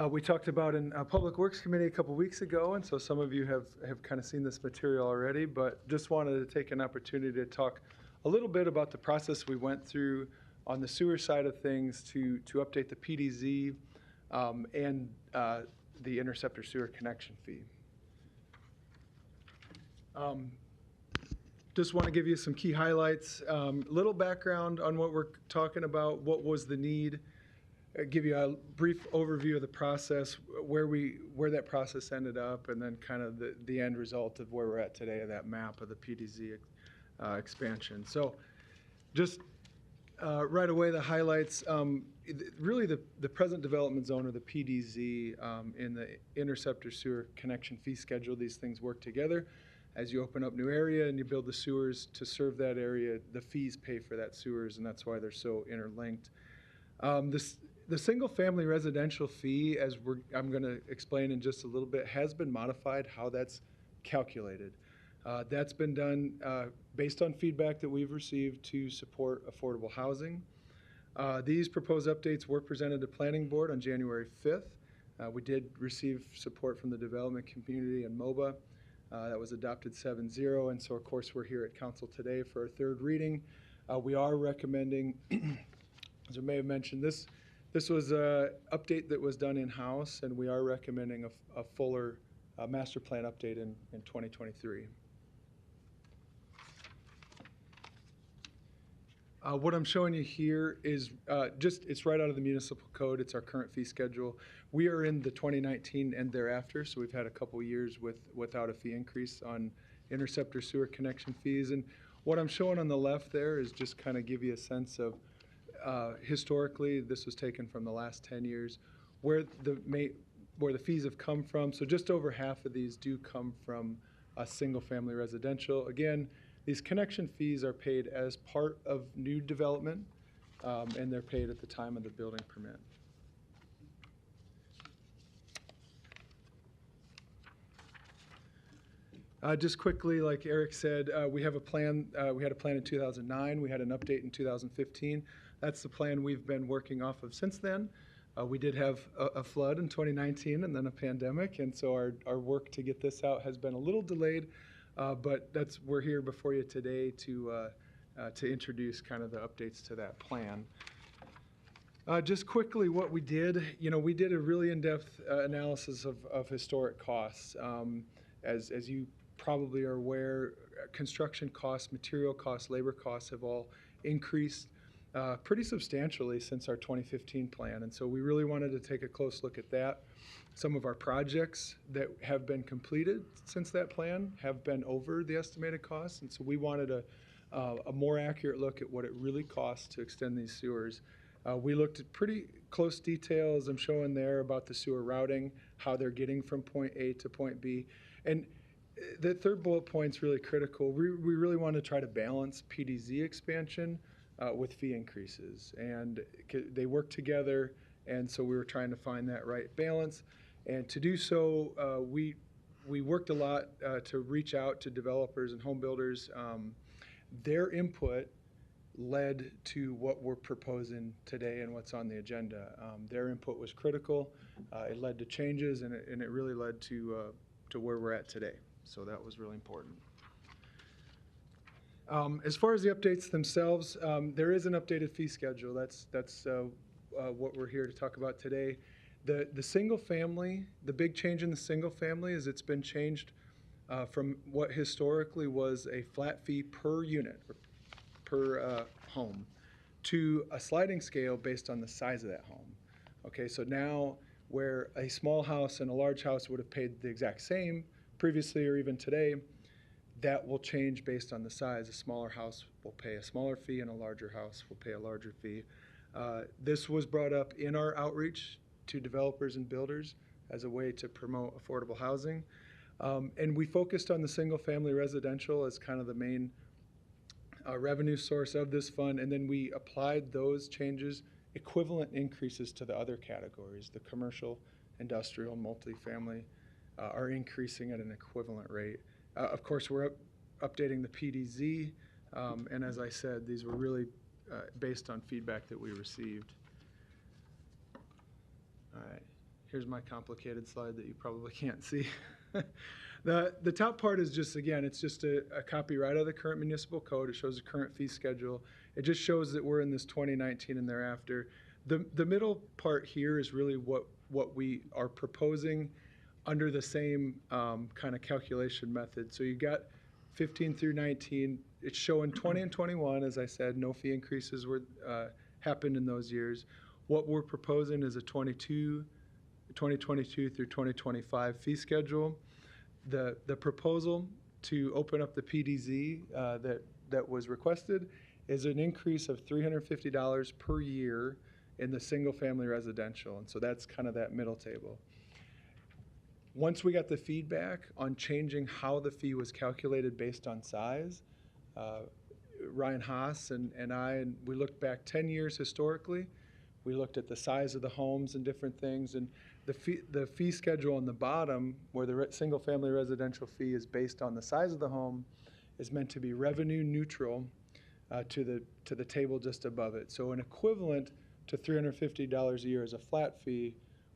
we talked about in Public Works Committee a couple weeks ago, and so some of you have kind of seen this material already, but just wanted to take an opportunity to talk a little bit about the process we went through on the sewer side of things to update the PDZ and the interceptor sewer connection fee. Just want to give you some key highlights, little background on what we're talking about, what was the need, give you a brief overview of the process, where that process ended up, and then kind of the end result of where we're at today of that map of the PDZ expansion. So just right away, the highlights, really the present development zone or the PDZ in the interceptor sewer connection fee schedule, these things work together. As you open up new area and you build the sewers to serve that area, the fees pay for that sewers, and that's why they're so interlinked. The single-family residential fee, as I'm going to explain in just a little bit, has been modified how that's calculated. That's been done based on feedback that we've received to support affordable housing. These proposed updates were presented to Planning Board on January 5th. We did receive support from the development community and MOBA. That was adopted 7-0, and so of course we're here at Council today for our third reading. We are recommending, as I may have mentioned, this was an update that was done in-house, and we are recommending a fuller master plan update in 2023. What I'm showing you here is it's right out of the municipal code. It's our current fee schedule. We are in the 2019 and thereafter, so we've had a couple years without a fee increase on interceptor sewer connection fees. And what I'm showing on the left there is just kind of give you a sense of historically, this was taken from the last 10 years, where the fees have come from. So just over half of these do come from a single-family residential. Again, these connection fees are paid as part of new development, and they're paid at the time of the building permit. Just quickly, like Eric said, we have a plan. We had a plan in 2009. We had an update in 2015. That's the plan we've been working off of since then. We did have a flood in 2019 and then a pandemic, and so our work to get this out has been a little delayed. But we're here before you today to introduce kind of the updates to that plan. Just quickly, what we did, we did a really in-depth analysis of historic costs. As you probably are aware, construction costs, material costs, labor costs have all increased pretty substantially since our 2015 plan. And so we really wanted to take a close look at that. Some of our projects that have been completed since that plan have been over the estimated costs, and so we wanted a more accurate look at what it really costs to extend these sewers. We looked at pretty close details I'm showing there about the sewer routing, how they're getting from point A to point B. And the third bullet point's really critical. We really want to try to balance PDZ expansion with fee increases. And they work together, and so we were trying to find that right balance. And to do so, we worked a lot to reach out to developers and home builders. Their input led to what we're proposing today and what's on the agenda. Their input was critical. It led to changes, and it really led to where we're at today. So that was really important. As far as the updates themselves, there is an updated fee schedule. That's what we're here to talk about today. The single family, the big change in the single family is it's been changed from what historically was a flat fee per unit, or per home, to a sliding scale based on the size of that home. Okay, so now where a small house and a large house would have paid the exact same previously or even today, that will change based on the size. A smaller house will pay a smaller fee and a larger house will pay a larger fee. This was brought up in our outreach to developers and builders as a way to promote affordable housing. And we focused on the single family residential as kind of the main revenue source of this fund, and then we applied those changes, equivalent increases to the other categories. The commercial, industrial, multifamily are increasing at an equivalent rate. Of course, we're updating the PDZ, and as I said, these were really based on feedback that we received. All right, here's my complicated slide that you probably can't see. The top part is just, again, it's just a copy right out of the current municipal code. It shows the current fee schedule. It just shows that we're in this 2019 and thereafter. The middle part here is really what we are proposing under the same kind of calculation method. So you got 15 through 19. It's showing 20 and 21, as I said, no fee increases were happened in those years. What we're proposing is a 2022 through 2025 fee schedule. The proposal to open up the PDZ that was requested is an increase of $350 per year in the single family residential. And so that's kind of that middle table. Once we got the feedback on changing how the fee was calculated based on size, Ryan Haas and I, we looked back 10 years historically. We looked at the size of the homes and different things, and the fee schedule on the bottom, where the single-family residential fee is based on the size of the home, is meant to be revenue neutral to the table just above it. So an equivalent to $350 a year as a flat fee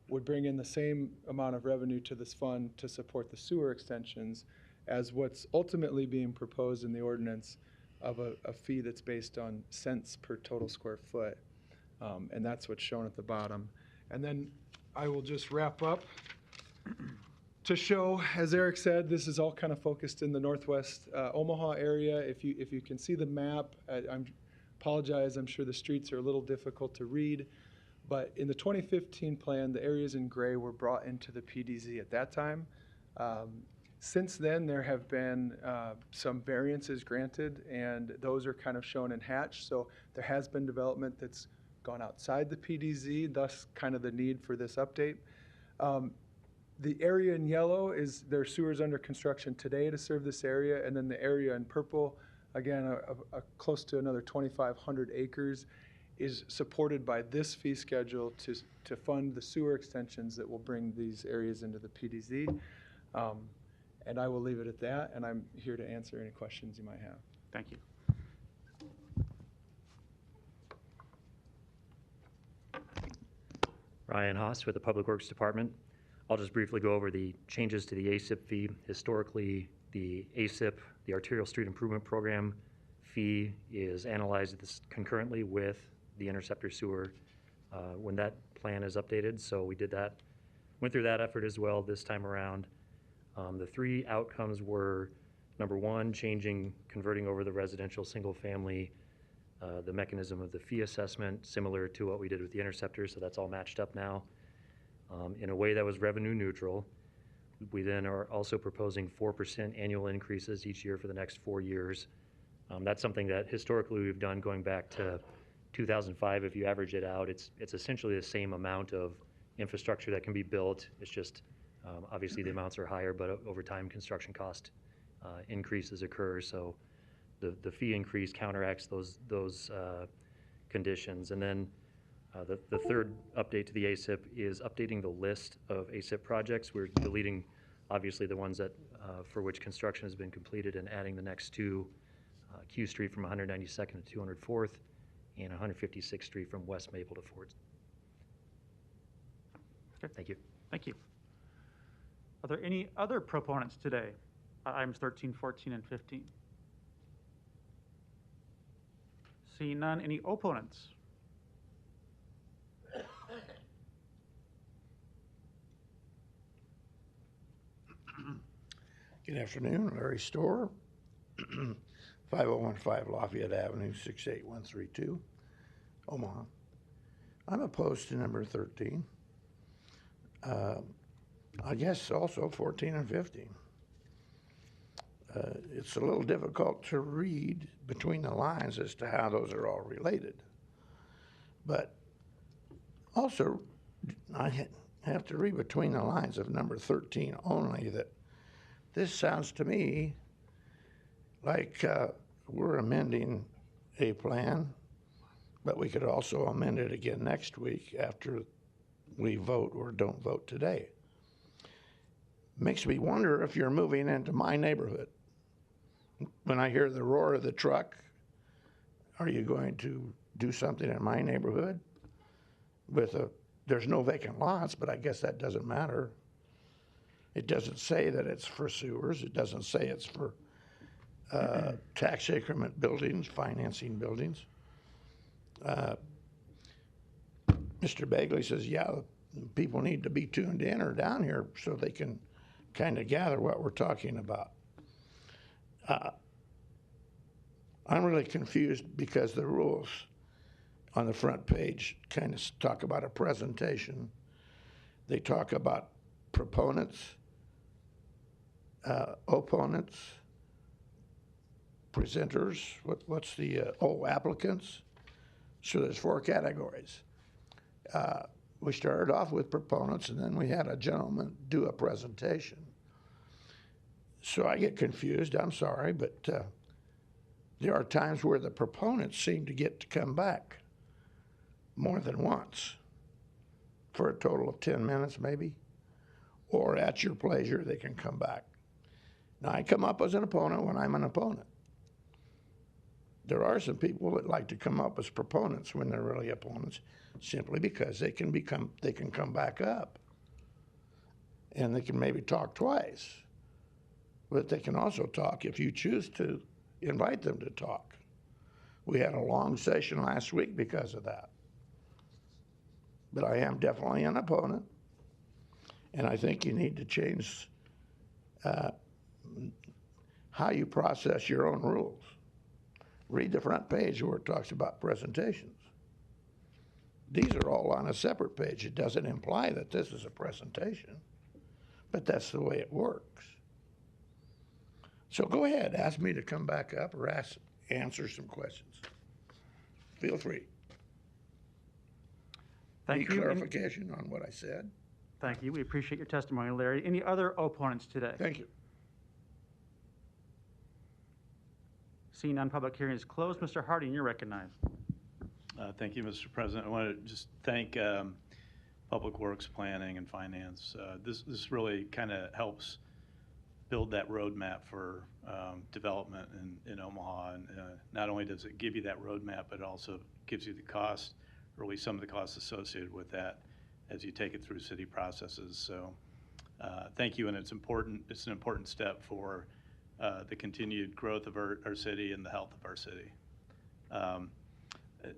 would bring in the same amount of revenue to this fund to support the sewer extensions as what's ultimately being proposed in the ordinance of a fee that's based on cents per total square foot. And that's what's shown at the bottom. And then I will just wrap up to show, as Eric said, this is all kind of focused in the northwest Omaha area. If you can see the map, I apologize, I'm sure the streets are a little difficult to read. But in the 2015 plan, the areas in gray were brought into the PDZ at that time. Since then, there have been some variances granted, and those are kind of shown in hatch. So there has been development that's gone outside the PDZ, thus kind of the need for this update. The area in yellow is there are sewers under construction today to serve this area, and then the area in purple, again, close to another 2,500 acres, is supported by this fee schedule to fund the sewer extensions that will bring these areas into the PDZ. And I will leave it at that, and I'm here to answer any questions you might have. Thank you. Ryan Haas with the Public Works Department. I'll just briefly go over the changes to the ASIP fee. Historically, the ASIP, the Arterial Street Improvement Program fee, is analyzed concurrently with the interceptor sewer when that plan is updated. So we did that, went through that effort as well this time around. The three outcomes were, number one, converting over the residential single family, the mechanism of the fee assessment, similar to what we did with the interceptor, so that's all matched up now, in a way that was revenue neutral. We then are also proposing 4% annual increases each year for the next 4 years. That's something that historically we've done going back to 2005, if you average it out, it's essentially the same amount of infrastructure that can be built. It's just, obviously the amounts are higher, but over time construction cost increases occur. So the fee increase counteracts those conditions. And then the third update to the ASIP is updating the list of ASIP projects. We're deleting, obviously, the ones that for which construction has been completed and adding the next two, Q Street from 192nd to 204th and 156th Street from West Maple to Ford. Okay. Thank you. Thank you. Are there any other proponents today? Items 13, 14, and 15. Seeing none, any opponents? Good afternoon, Larry Storr, 5015 Lafayette Avenue, 68132, Omaha. I'm opposed to number 13. I guess also 14 and 15. It's a little difficult to read between the lines as to how those are all related. But also, I have to read between the lines of number 13 only that this sounds to me like we're amending a plan, but we could also amend it again next week after we vote or don't vote today. Makes me wonder if you're moving into my neighborhood. When I hear the roar of the truck, are you going to do something in my neighborhood? There's no vacant lots, but I guess that doesn't matter. It doesn't say that it's for sewers. It doesn't say it's for tax increment buildings, financing buildings. Mr. Bagley says, yeah, people need to be tuned in or down here so they can kind of gather what we're talking about. I'm really confused because the rules on the front page kind of talk about a presentation. They talk about proponents, opponents, presenters, what's the, applicants. So there's 4 categories. We started off with proponents, and then we had a gentleman do a presentation. So I get confused, I'm sorry, but there are times where the proponents seem to get to come back more than once for a total of 10 minutes maybe, or at your pleasure, they can come back. Now, I come up as an opponent when I'm an opponent. There are some people that like to come up as proponents when they're really opponents, simply because they can come back up. And they can maybe talk twice. But they can also talk if you choose to invite them to talk. We had a long session last week because of that. But I am definitely an opponent. And I think you need to change how you process your own rules. Read the front page where it talks about presentations. These are all on a separate page. It doesn't imply that this is a presentation, but that's the way it works. So go ahead, ask me to come back up or answer some questions. Feel free. Thank Any you. clarification on what I said? Thank you. We appreciate your testimony, Larry. Any other opponents today? Thank you. Seeing none, public hearing is closed. Mr. Harding, you're recognized. Thank you, Mr. President. I want to just thank Public Works, Planning, and Finance. This really kind of helps build that roadmap for development in Omaha. And not only does it give you that roadmap, but it also gives you the cost, or at least some of the costs associated with that as you take it through city processes. So thank you, and it's important. It's an important step for the continued growth of our city and the health of our city.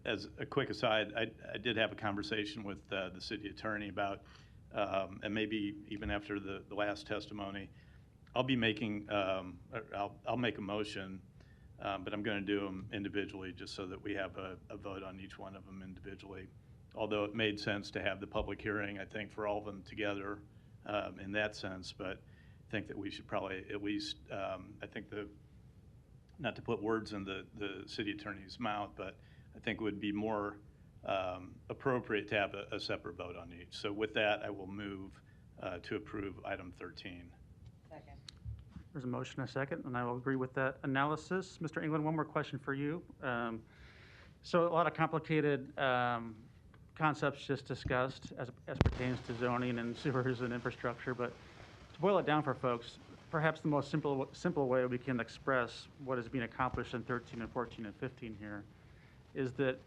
As a quick aside, I did have a conversation with the city attorney about, and maybe even after the last testimony, I'll be making, I'll make a motion, but I'm going to do them individually just so that we have a vote on each one of them individually. Although it made sense to have the public hearing, I think, for all of them together in that sense, but I think that we should probably at least, I think not to put words in the city attorney's mouth, but I think it would be more appropriate to have a separate vote on each. So with that, I will move to approve item 13. Second. There's a motion and a second, and I will agree with that analysis. Mr. England, one more question for you. So a lot of complicated concepts just discussed as pertains to zoning and sewers and infrastructure, but to boil it down for folks, perhaps the most simple way we can express what is being accomplished in 13 and 14 and 15 here is that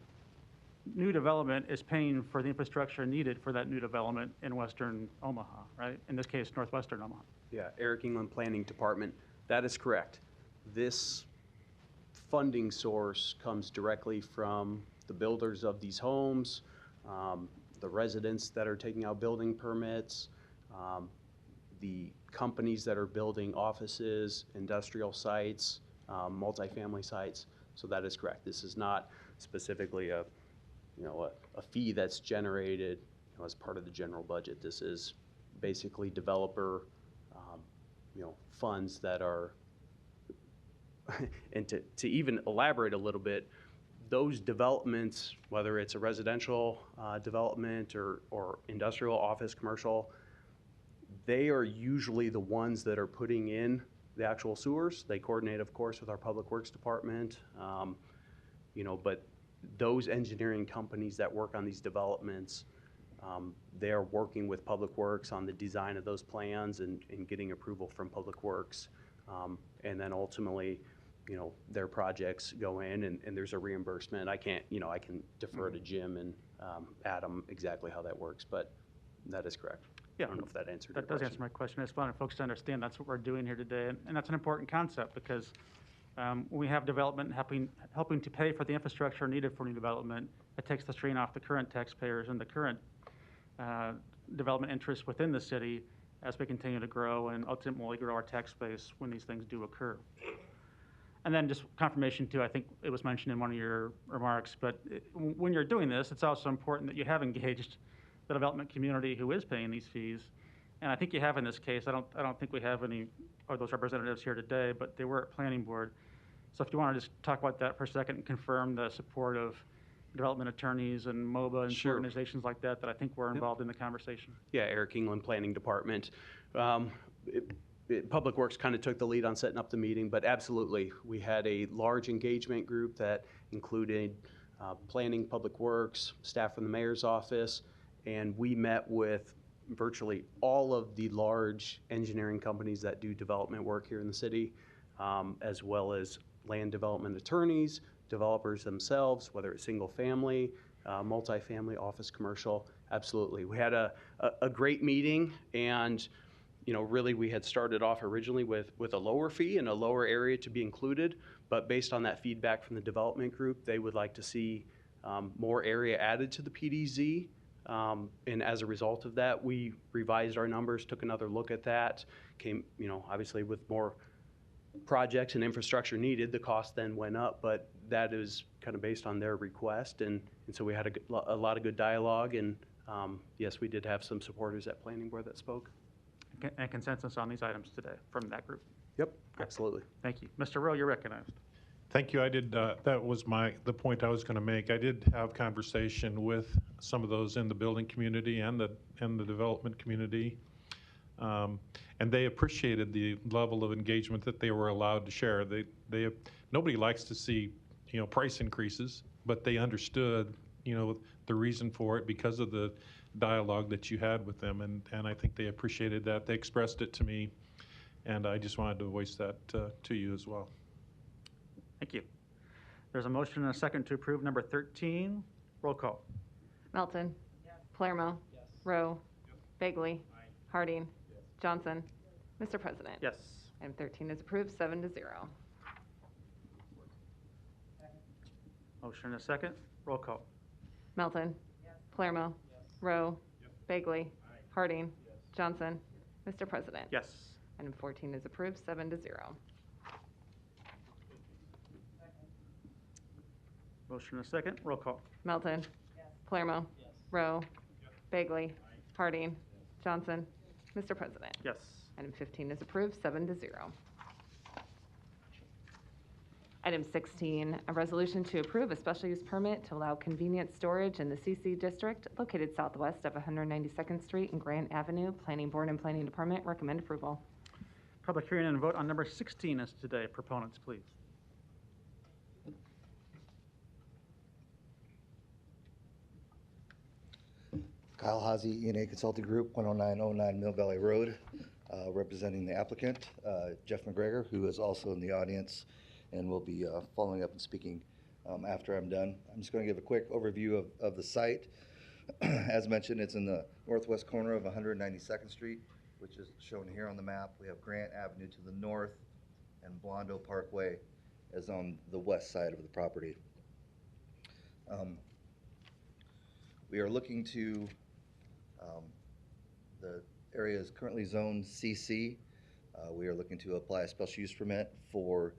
new development is paying for the infrastructure needed for that new development in western Omaha, right? In this case, northwestern Omaha. Yeah, Eric England Planning Department, that is correct. This funding source comes directly from the builders of these homes, the residents that are taking out building permits, the companies that are building offices, industrial sites, multifamily sites. So that is correct. This is not specifically a fee that's generated as part of the general budget. This is basically developer funds that are, and to even elaborate a little bit, those developments, whether it's a residential development or industrial, office, commercial, they are usually the ones that are putting in the actual sewers. They coordinate, of course, with our Public Works Department, but those engineering companies that work on these developments, they are working with Public Works on the design of those plans and getting approval from Public Works. And then ultimately, their projects go in and there's a reimbursement. I can defer to Jim and Adam exactly how that works, but that is correct. Yeah, I don't know if that answered your that does question. answer my question. I just wanted folks to understand that's what we're doing here today, and that's an important concept because when we have development helping to pay for the infrastructure needed for new development, it takes the strain off the current taxpayers and the current development interests within the city as we continue to grow and ultimately grow our tax base when these things do occur. And then just confirmation too, I think it was mentioned in one of your remarks, but when you're doing this, it's also important that you have engaged the development community who is paying these fees. And I think you have in this case. I don't think we have any of those representatives here today, but they were at planning board. So if you want to just talk about that for a second and confirm the support of development attorneys and MOBA and Sure. organizations like that I think were involved in the conversation. Yeah, Eric England Planning Department. Public Works kind of took the lead on setting up the meeting, but absolutely, we had a large engagement group that included planning, Public Works, staff from the mayor's office, and we met with virtually all of the large engineering companies that do development work here in the city, as well as land development attorneys, developers themselves, whether it's single family, multifamily, office, commercial. Absolutely. We had a great meeting, and really we had started off originally with a lower fee and a lower area to be included, but based on that feedback from the development group, they would like to see more area added to the PDZ. And as a result of that, we revised our numbers, took another look at that, came, obviously with more projects and infrastructure needed, the cost then went up, but that is kind of based on their request. And so we had a lot of good dialogue, and yes, we did have some supporters at planning board that spoke. And consensus on these items today from that group. Yep, absolutely. Thank you. Mr. Rowe, you're recognized. Thank you. I did, that was the point I was going to make. I did have conversation with some of those in the building community and the development community. And they appreciated the level of engagement that they were allowed to share. Nobody likes to see, price increases, but they understood, the reason for it because of the dialogue that you had with them. And I think they appreciated that. They expressed it to me, and I just wanted to voice that to you as well. Thank you. There's a motion and a second to approve number 13. Roll call. Melton. Palermo. Rowe. Bagley. Harding. Johnson. Mr. President. Yes. Item 13 is approved, 7-0. Motion and a second. Roll call. Melton. Palermo. Rowe. Bagley. Harding. Johnson. Mr. President. Yes. Item 14 is approved, 7-0. Motion and a second. Roll call. Melton. Palermo. Rowe. Bagley. Harding. Johnson. Mr. President. Yes. Item 15 is approved, 7-0. Item 16, a resolution to approve a special use permit to allow convenience storage in the CC District located southwest of 192nd Street and Grant Avenue. Planning Board and Planning Department recommend approval. Public hearing and vote on number 16 is today. Proponents, please. Kyle Hazy, E&A Consulting Group, 10909 Mill Valley Road, representing the applicant, Jeff McGregor, who is also in the audience and will be following up and speaking after I'm done. I'm just going to give a quick overview of the site. As mentioned, it's in the northwest corner of 192nd Street, which is shown here on the map. We have Grant Avenue to the north, and Blondo Parkway is on the west side of the property. We are looking to, the area is currently zoned CC. We are looking to apply a special use permit for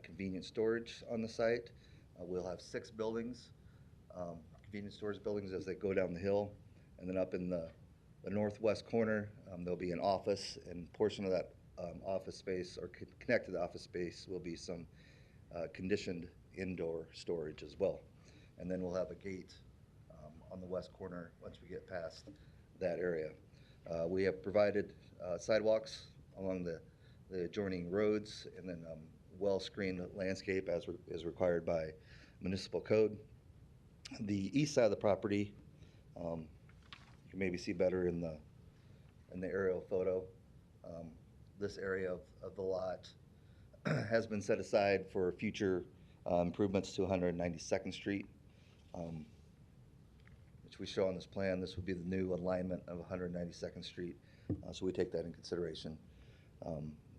convenience storage on the site. We'll have 6 buildings, convenience storage buildings as they go down the hill. And then up in the northwest corner, there'll be an office, and portion of that office space, or connected to the office space, will be some conditioned indoor storage as well. And then we'll have a gate on the west corner once we get past that area. We have provided sidewalks along the adjoining roads, and then well-screened landscape as required by municipal code. The east side of the property, you can maybe see better in the aerial photo. This area of the lot has been set aside for future improvements to 192nd Street. Which we show on this plan. This would be the new alignment of 192nd Street. So we take that in consideration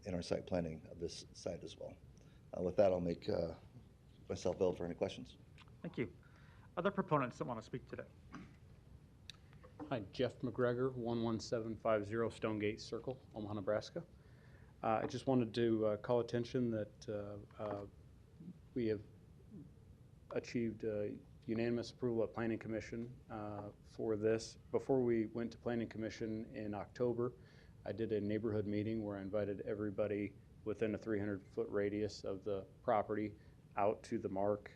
in our site planning of this site as well. With that, I'll make myself available for any questions. Thank you. Other proponents that want to speak today? Hi, Jeff McGregor, 11750 Stonegate Circle, Omaha, Nebraska. I just wanted to call attention that we have achieved unanimous approval at Planning Commission for this. Before we went to Planning Commission in October, I did a neighborhood meeting where I invited everybody within a 300-foot radius of the property out to the mark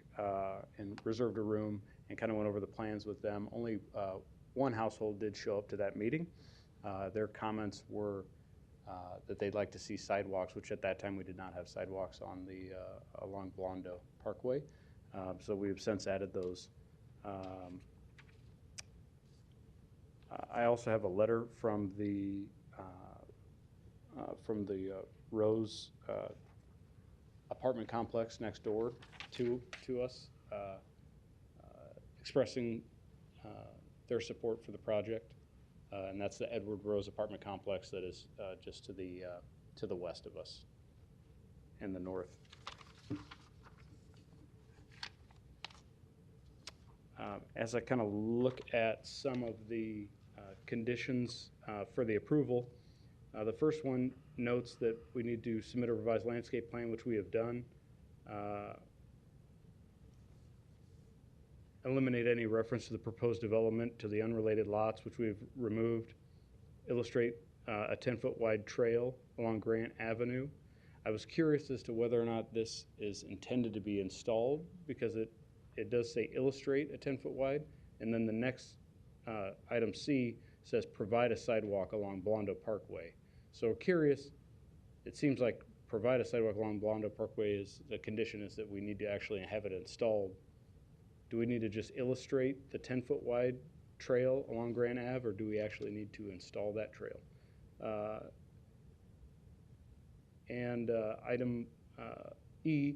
and reserved a room and kind of went over the plans with them. Only one household did show up to that meeting. Their comments were that they'd like to see sidewalks, which at that time we did not have sidewalks on the along Blondo Parkway. So we've since added those. I also have a letter from the Rose apartment complex next door to us, expressing their support for the project, and that's the Edward Rose apartment complex that is just to the west of us in the north. As I kind of look at some of the conditions for the approval, the first one notes that we need to submit a revised landscape plan, which we have done. Eliminate any reference to the proposed development to the unrelated lots, which we've removed. Illustrate a 10-foot wide trail along Grant Avenue. I was curious as to whether or not this is intended to be installed, because it does say illustrate a 10-foot wide, and then the next item C says provide a sidewalk along Blondo Parkway. So we're curious, it seems like provide a sidewalk along Blondo Parkway is, the condition is that we need to actually have it installed. Do we need to just illustrate the 10-foot wide trail along Grand Ave, or do we actually need to install that trail? Item E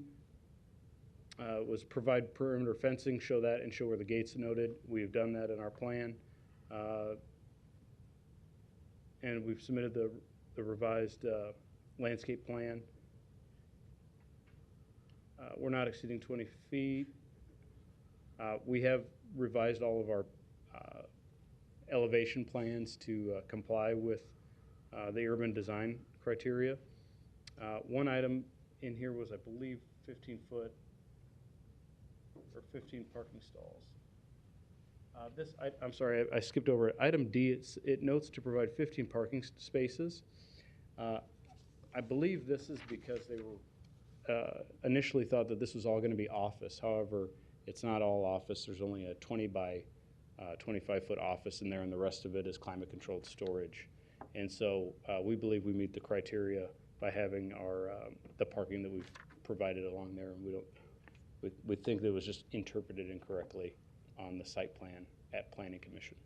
was provide perimeter fencing, show that, and show where the gates noted. We've done that in our plan. And we've submitted the revised landscape plan. We're not exceeding 20 feet. We have revised all of our elevation plans to comply with the urban design criteria. One item in here was, I believe, 15 foot or 15 parking stalls. I'm sorry, I skipped over it. Item D, it notes to provide 15 parking spaces. I believe this is because they were initially thought that this was all going to be office. However, it's not all office. There's only a 20 by 25-foot office in there, and the rest of it is climate-controlled storage. And so we believe we meet the criteria by having our the parking that we've provided along there, and we think that it was just interpreted incorrectly on the site plan at Planning Commission.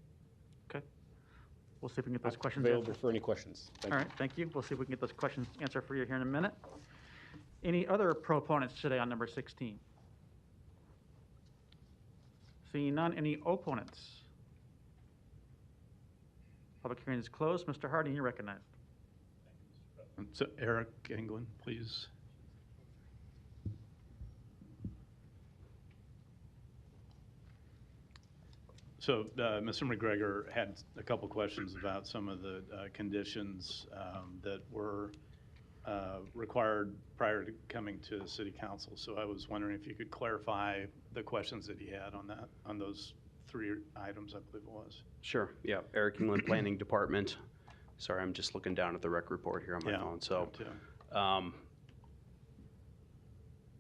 Okay. We'll see if we can get those questions Available answered. for any questions. Thank All you. right, thank you. We'll see if we can get those questions answered for you here in a minute. Any other proponents today on number 16? Seeing none, any opponents? Public hearing is closed. Mr. Harding, you're recognized. So Eric England, please. So Mr. McGregor had a couple questions about some of the conditions that were required prior to coming to City Council. So I was wondering if you could clarify the questions that he had on that, on those 3 items, I believe it was. Sure, yeah, Eric England, Planning Department. Sorry, I'm just looking down at the rec report here on my phone. So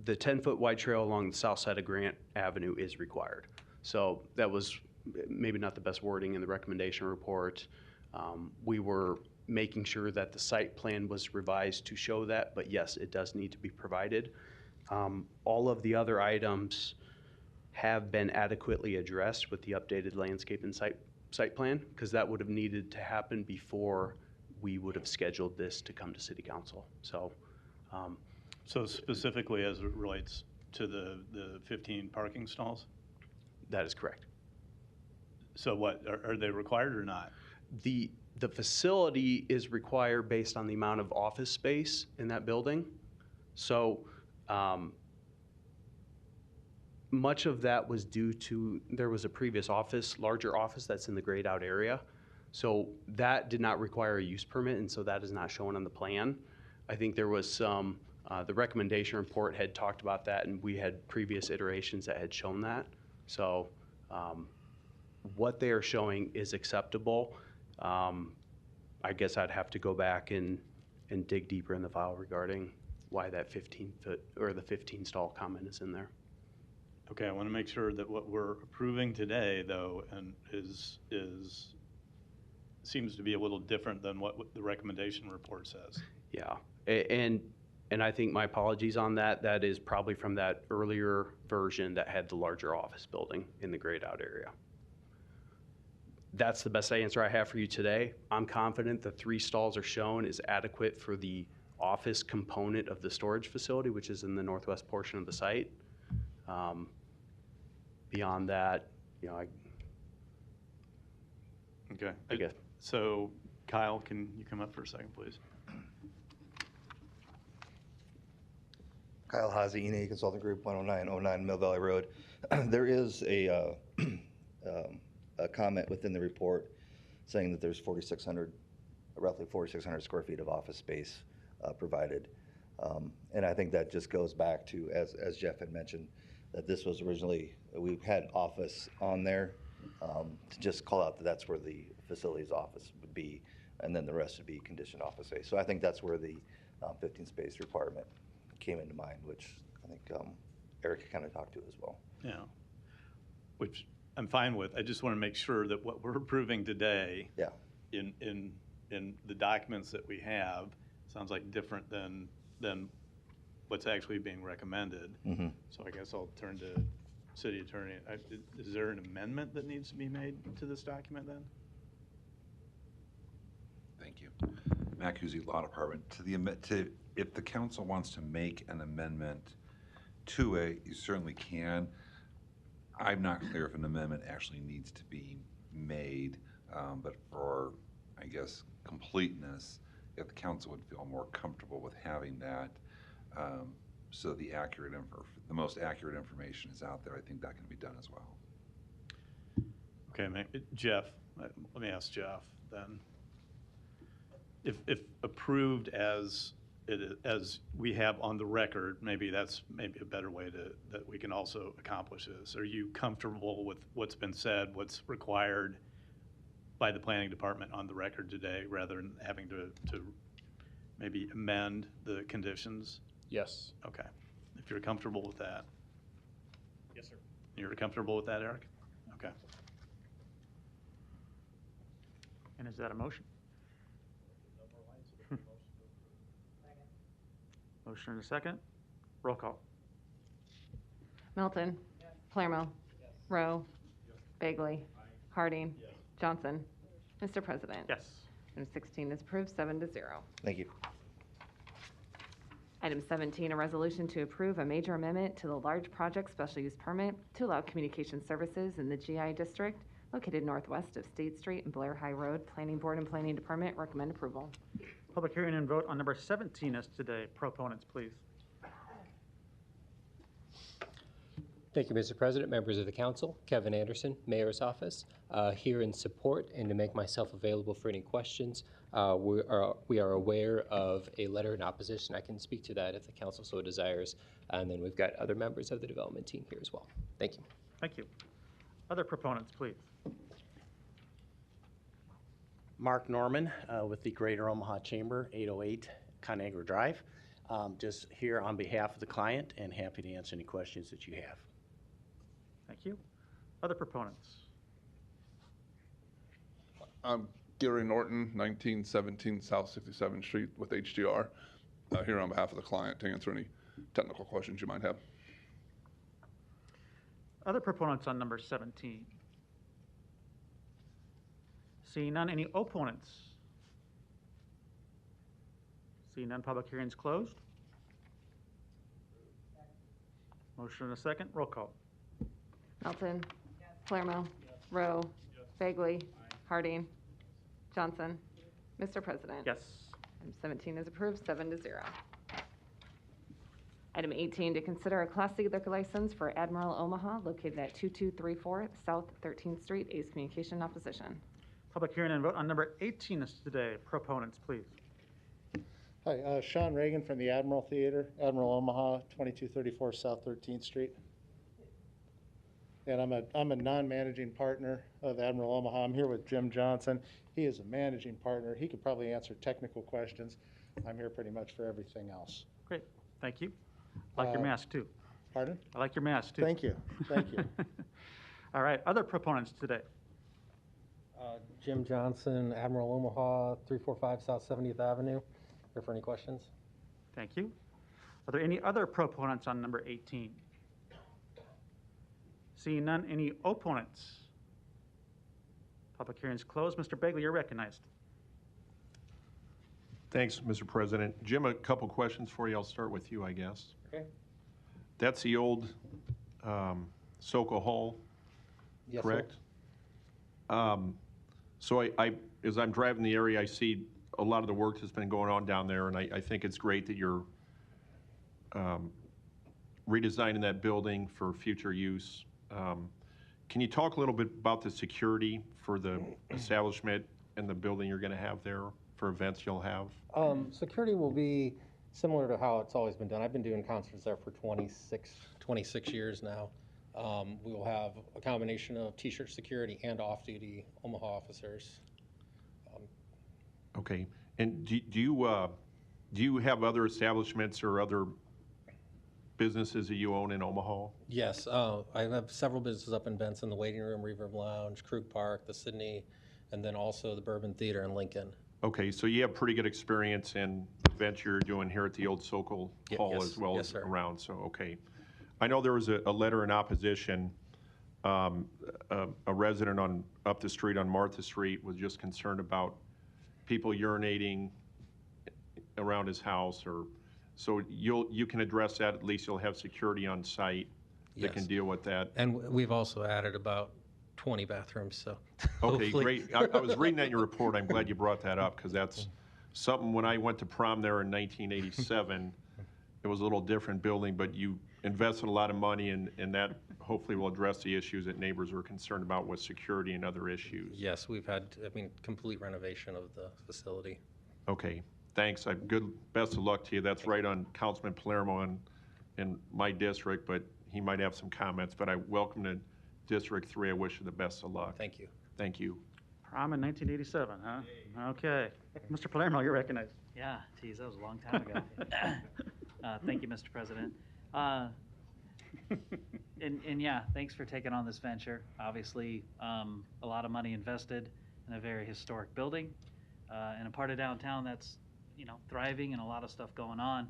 the 10-foot wide trail along the south side of Grant Avenue is required. So that was maybe not the best wording in the recommendation report. We were making sure that the site plan was revised to show that, but yes, it does need to be provided. All of the other items have been adequately addressed with the updated landscape and site plan, because that would have needed to happen before we would have scheduled this to come to City Council. So, so specifically as it relates to the 15 parking stalls? That is correct. So what, are they required or not? The facility is required based on the amount of office space in that building. So much of that was due to, there was a previous office, larger office that's in the grayed out area. So that did not require a use permit, and so that is not shown on the plan. I think there was some, the recommendation report had talked about that, and we had previous iterations that had shown that. So what they are showing is acceptable. I guess I'd have to go back and dig deeper in the file regarding why that 15-foot or the 15 stall comment is in there. Okay, I want to make sure that what we're approving today, though, and seems to be a little different than what the recommendation report says. Yeah, and I think my apologies on that. That is probably from that earlier version that had the larger office building in the grayed out area. That's the best answer I have for you today. I'm confident the 3 stalls are shown is adequate for the office component of the storage facility, which is in the northwest portion of the site. Beyond that, you know, Okay. I guess. So Kyle, can you come up for a second, please? Kyle Hazy, E&A Consulting Group, 10909 Mill Valley Road. There is a comment within the report saying that there's roughly 4,600 square feet of office space provided. And I think that just goes back to, as Jeff had mentioned, that this was originally, we had office on there to just call out that that's where the facilities office would be, and then the rest would be conditioned office space. So I think that's where the 15 space requirement came into mind, which I think Eric kind of talked to as well. Yeah, which I'm fine with. I just want to make sure that what we're approving today, in the documents that we have, sounds like different than what's actually being recommended. Mm-hmm. So I guess I'll turn to City Attorney. Is there an amendment that needs to be made to this document then? Thank you. Matt Kuzi, Law Department. If the council wants to make an amendment to it, you certainly can. I'm not clear if an amendment actually needs to be made, but for, I guess, completeness, if the council would feel more comfortable with having that, so the most accurate information is out there, I think that can be done as well. Okay, Jeff, let me ask Jeff then. If approved as we have on the record, maybe that's a better way that we can also accomplish this. Are you comfortable with what's been said, what's required by the planning department on the record today, rather than having to maybe amend the conditions? Yes. Okay. If you're comfortable with that. Yes, sir. You're comfortable with that, Eric? Okay. And is that a motion? Motion and a second. Roll call. Melton. Palermo. Rowe. Bagley. Harding. Johnson. Mr. President. Yes. Item 16 is approved, 7-0. Thank you. Item 17, a resolution to approve a major amendment to the large project special use permit to allow communication services in the GI district located northwest of State Street and Blair High Road. Planning Board and Planning Department recommend approval. Public hearing and vote on number 17 is today. Proponents, please. Thank you, Mr. President, members of the council. Kevin Anderson, Mayor's Office, here in support and to make myself available for any questions. We are aware of a letter in opposition. I can speak to that if the council so desires. And then we've got other members of the development team here as well. Thank you. Thank you. Other proponents, please. Mark Norman with the Greater Omaha Chamber, 808 Conagra Drive. Just here on behalf of the client and happy to answer any questions that you have. Thank you. Other proponents. I'm Gary Norton, 1917 South 67th Street with HDR, here on behalf of the client to answer any technical questions you might have. Other proponents on number 17. Seeing none, any opponents? Seeing none, public hearing's closed. Motion and a second. Roll call. Melton. Palermo. Rowe. Bagley. Harding. Johnson. Mr. President. Yes. Item 17 is approved, 7-0. Item 18, to consider a Class C liquor license for Admiral Omaha located at 2234 South 13th Street. Ace Communication opposition. Public hearing and vote on number 18 is today. Proponents, please. Hi, Sean Reagan from the Admiral Theater, Admiral Omaha, 2234 South 13th Street. And I'm a non-managing partner of Admiral Omaha. I'm here with Jim Johnson. He is a managing partner. He could probably answer technical questions. I'm here pretty much for everything else. Great, thank you. I like your mask too. Pardon? I like your mask too. Thank you, thank you. All right, other proponents today. Jim Johnson, Admiral Omaha, 345 South 70th Avenue. Here for any questions? Thank you. Are there any other proponents on number 18? Seeing none, any opponents? Public hearing is closed. Mr. Bagley, you're recognized. Thanks, Mr. President. Jim, a couple questions for you. I'll start with you, I guess. Okay. That's the old Sokol Hall, Yes, correct? Sir. So as I'm driving the area, I see a lot of the work that's been going on down there, and I think it's great that you're redesigning that building for future use. Can you talk a little bit about the security for the establishment and the building you're going to have there for events you'll have? Security will be similar to how it's always been done. I've been doing concerts there for 26 years now. We will have a combination of T-shirt security and off-duty Omaha officers. Okay. And do you have other establishments or other businesses that you own in Omaha? Yes, I have several businesses up in Benson, the Waiting Room, Reverb Lounge, Krug Park, the Sydney, and then also the Bourbon Theater in Lincoln. Okay, so you have pretty good experience in the events you're doing here at the old Sokol Hall yes, as well yes, as sir. around, so, okay. I know there was a letter in opposition. A resident up the street on Martha Street was just concerned about people urinating around his house, or so you can address that. At least you'll have security on site that can Yes. deal with that. And we've also added about 20 bathrooms, so. Okay, hopefully- great. I was reading that in your report. I'm glad you brought that up, because that's something, when I went to prom there in 1987, it was a little different building, but you invested a lot of money, and that hopefully will address the issues that neighbors were concerned about with security and other issues. Yes, we've had, complete renovation of the facility. Okay, thanks. Best of luck to you. That's right on Councilman Palermo in my district, but he might have some comments. But I welcome to District 3. I wish you the best of luck. Thank you. Thank you. Prom in 1987, huh? Okay. Mr. Palermo, you're recognized. Yeah, geez, that was a long time ago. Thank you, Mr. President. And yeah, thanks for taking on this venture. Obviously, a lot of money invested in a very historic building, in a part of downtown that's, thriving and a lot of stuff going on.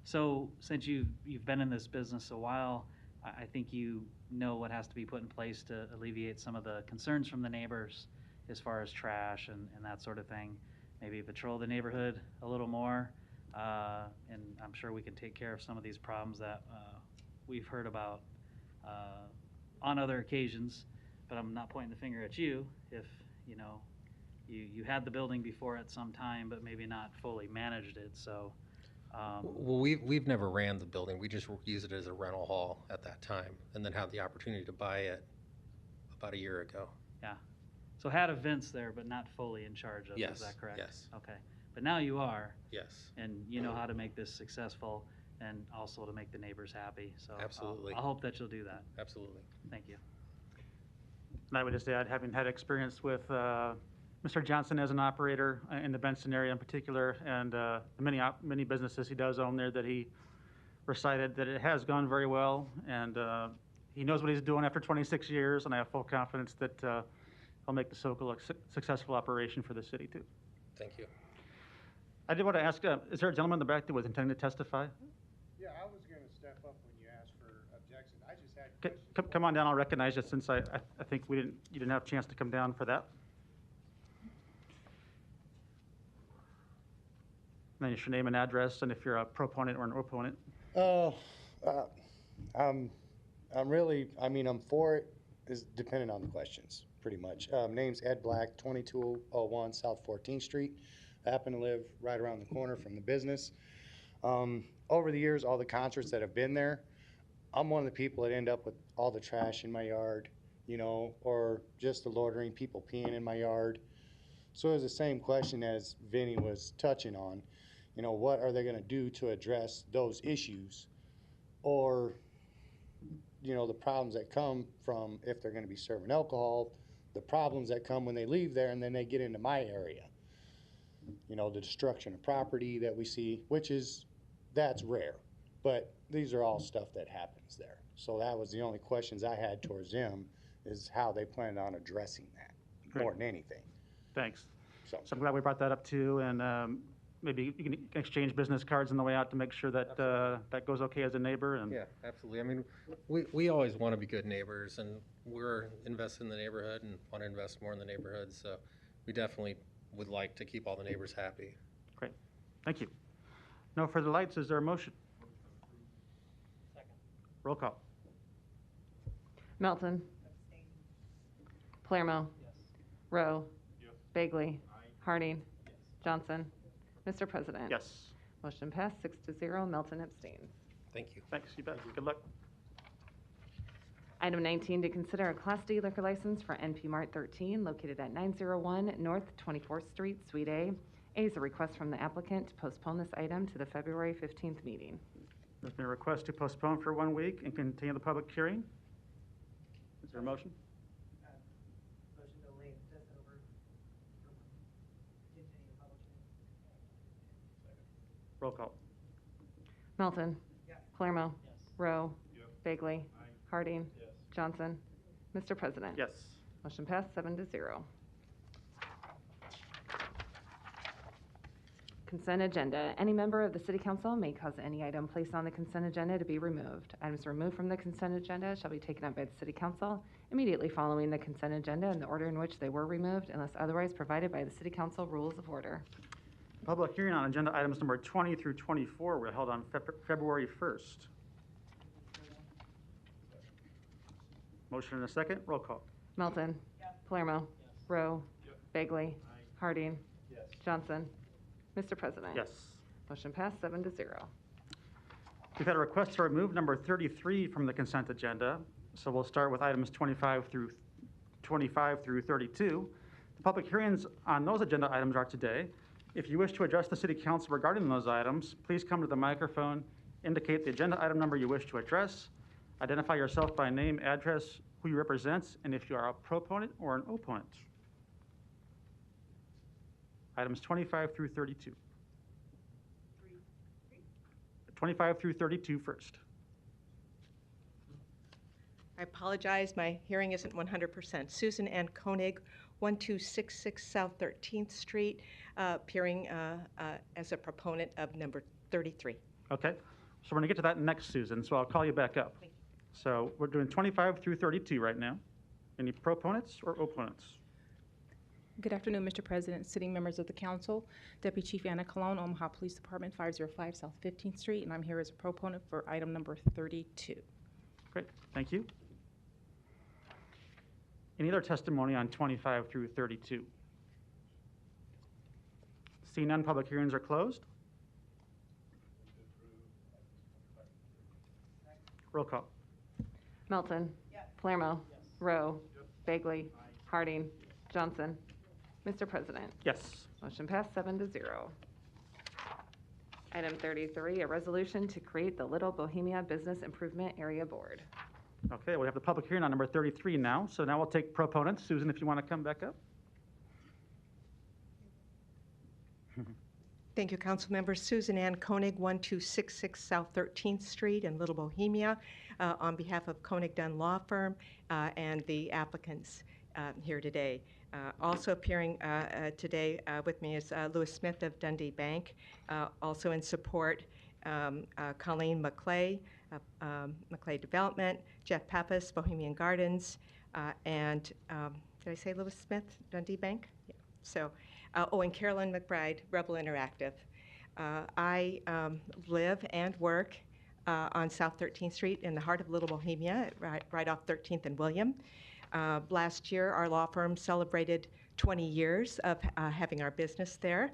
So since you've been in this business a while, I think you know what has to be put in place to alleviate some of the concerns from the neighbors as far as trash and that sort of thing. Maybe patrol the neighborhood a little more, and I'm sure we can take care of some of these problems that we've heard about on other occasions. But I'm not pointing the finger at you if you had the building before at some time, but maybe not fully managed it. So. Well, we've never ran the building. We just used it as a rental hall at that time, and then had the opportunity to buy it about a year ago. Yeah. So had events there, but not fully in charge of it. Yes, Is that correct? yes. Okay. But now you are. Yes. And you know how to make this successful and also to make the neighbors happy. So Absolutely. I hope that you'll do that. Absolutely. Thank you. And I would just add, having had experience with Mr. Johnson as an operator in the Benson area in particular, and the many businesses he does own there, that he recited that it has gone very well, and he knows what he's doing after 26 years, and I have full confidence that he'll make the Sokol a successful operation for the city too. Thank you. I did want to ask, is there a gentleman in the back that was intending to testify? Yeah, I was going to step up when you asked for objections. I just had questions. Come on down, I'll recognize you, since I think you didn't have a chance to come down for that. Then your name and address, and if you're a proponent or an opponent. I'm for it, is dependent on the questions, pretty much. Name's Ed Black, 2201 South 14th Street. I happen to live right around the corner from the business. Over the years, all the concerts that have been there, I'm one of the people that end up with all the trash in my yard, or just the loitering, people peeing in my yard. So it's the same question as Vinny was touching on. What are they going to do to address those issues? Or, the problems that come from if they're going to be serving alcohol, the problems that come when they leave there and then they get into my area. The destruction of property that we see, that's rare. But these are all stuff that happens there. So that was the only questions I had towards them, is how they plan on addressing that, more than anything. Thanks. So I'm glad we brought that up too, and maybe you can exchange business cards on the way out to make sure that that goes okay as a neighbor. And Yeah, absolutely. I mean, we always want to be good neighbors, and we're invested in the neighborhood and want to invest more in the neighborhood. So we definitely would like to keep all the neighbors happy. Great. Thank you. No further lights. Is there a motion? Second. Roll call. Melton. Palermo. Rowe. Bagley. Harding. Johnson. Mr. President. Yes. Motion passed 6-0. Melton abstains. Thank you. Thanks. You bet. Good luck. Item 19, to consider a Class D liquor license for NP Mart 13 located at 901 North 24th Street, Suite A. A is a request from the applicant to postpone this item to the February 15th meeting. There's been a request to postpone for 1 week and continue the public hearing. Is there a motion? Motion to lay this over, continue the public hearing. Roll call. Melton. Palermo. Yes. Rowe. Bagley. Harding. Johnson. Mr. President. Yes. Motion passed 7-0. Consent agenda. Any member of the City Council may cause any item placed on the consent agenda to be removed. Items removed from the consent agenda shall be taken up by the City Council immediately following the consent agenda in the order in which they were removed, unless otherwise provided by the City Council Rules of Order. Public hearing on agenda items number 20 through 24 were held on February 1st. Motion and a second. Roll call. Melton. Palermo. Rowe. Bagley. Harding. Johnson. Mr. President. Yes. Motion passed 7-0. We've had a request to remove number 33 from the consent agenda, so we'll start with items 25 through 32. The public hearings on those agenda items are today. If you wish to address the City Council regarding those items, please come to the microphone, indicate the agenda item number you wish to address, identify yourself by name, address, who you represent, and if you are a proponent or an opponent. Items 25 through 32. 25 through 32 first. I apologize, my hearing isn't 100%. Susan Ann Koenig, 1266 South 13th Street, appearing as a proponent of number 33. Okay, so we're going to get to that next, Susan, so I'll call you back up. Thank you. So we're doing 25 through 32 right now. Any proponents or opponents? Good afternoon, Mr. President, sitting members of the council. Deputy Chief Anna Colon, Omaha Police Department, 505 South 15th Street, and I'm here as a proponent for item number 32. Great, thank you. Any other testimony on 25 through 32? Seeing none, public hearings are closed. Roll call. Melton. Palermo. Rowe. Bagley. Harding. Johnson. Mr. President. Yes. Motion passed 7-0. Item 33, a resolution to create the Little Bohemia Business Improvement Area Board. Okay, we have the public hearing on number 33 now. So now we'll take proponents. Susan, if you want to come back up. Thank you, council members. Susan Ann Koenig, 1266 South 13th Street in Little Bohemia, on behalf of Koenig Dunn Law Firm and the applicants here today. Also appearing today with me is Lewis Smith of Dundee Bank. Also in support, Colleen McClay, McClay Development, Jeff Pappas, Bohemian Gardens, and did I say Lewis Smith, Dundee Bank? Yeah. So, and Carolyn McBride, Rebel Interactive. I live and work on South 13th Street in the heart of Little Bohemia, right off 13th and William. Last year, our law firm celebrated 20 years of having our business there.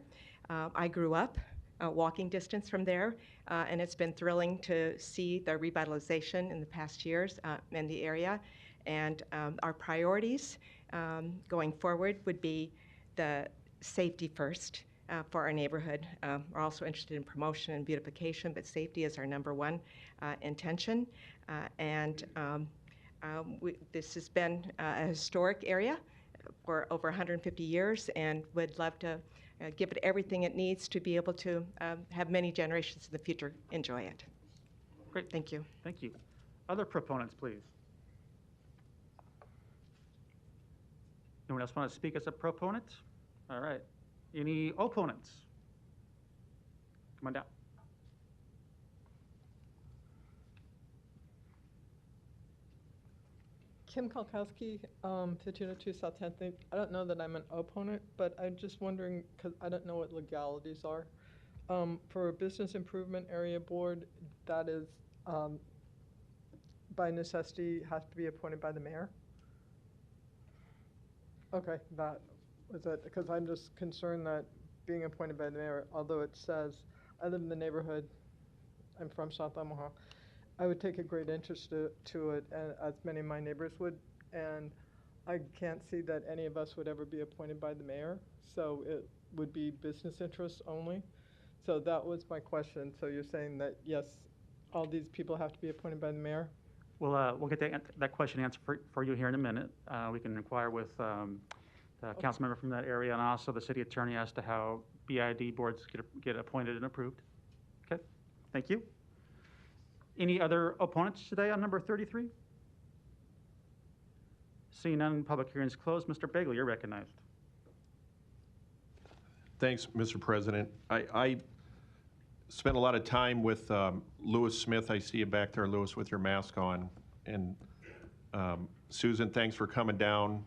I grew up walking distance from there, and it's been thrilling to see the revitalization in the past years in the area. And our priorities going forward would be the safety first for our neighborhood. We're also interested in promotion and beautification, but safety is our number one intention. This has been a historic area for over 150 years and would love to give it everything it needs to be able to have many generations in the future enjoy it. Great. Thank you. Thank you. Other proponents, please. Anyone else want to speak as a proponent? All right. Any opponents? Come on down. Kim Kalkowski, 1502 South 10th. I don't know that I'm an opponent, but I'm just wondering, because I don't know what legalities are. For a business improvement area board, that is, by necessity, has to be appointed by the mayor? Okay, that was it, because I'm just concerned that being appointed by the mayor, although it says, I live in the neighborhood, I'm from South Omaha, I would take a great interest to it, as many of my neighbors would, and I can't see that any of us would ever be appointed by the mayor, so it would be business interests only. So that was my question. So you're saying that, yes, all these people have to be appointed by the mayor? We'll get that question answered for you here in a minute. We can inquire with the council member from that area and also the city attorney as to how BID boards get appointed and approved. Okay, thank you. Any other opponents today on number 33? Seeing none, public hearings closed. Mr. Bagley, you're recognized. Thanks, Mr. President. I spent a lot of time with Lewis Smith. I see you back there, Lewis, with your mask on. And Susan, thanks for coming down.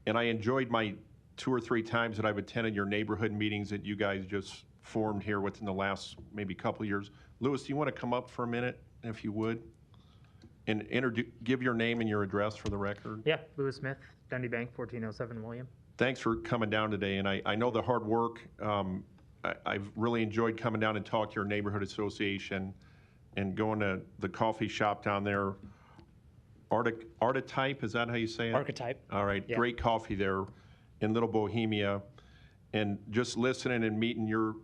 And I enjoyed my 2 or 3 times that I've attended your neighborhood meetings that you guys just formed here within the last maybe couple of years. Lewis, do you want to come up for a minute, if you would, and give your name and your address for the record? Yeah, Lewis Smith, Dundee Bank, 1407 William. Thanks for coming down today, and I know the hard work. I've really enjoyed coming down and talk to your neighborhood association and going to the coffee shop down there. Archetype, is that how you say it? Archetype. All right, Yeah. Great coffee there in Little Bohemia. And just listening and meeting your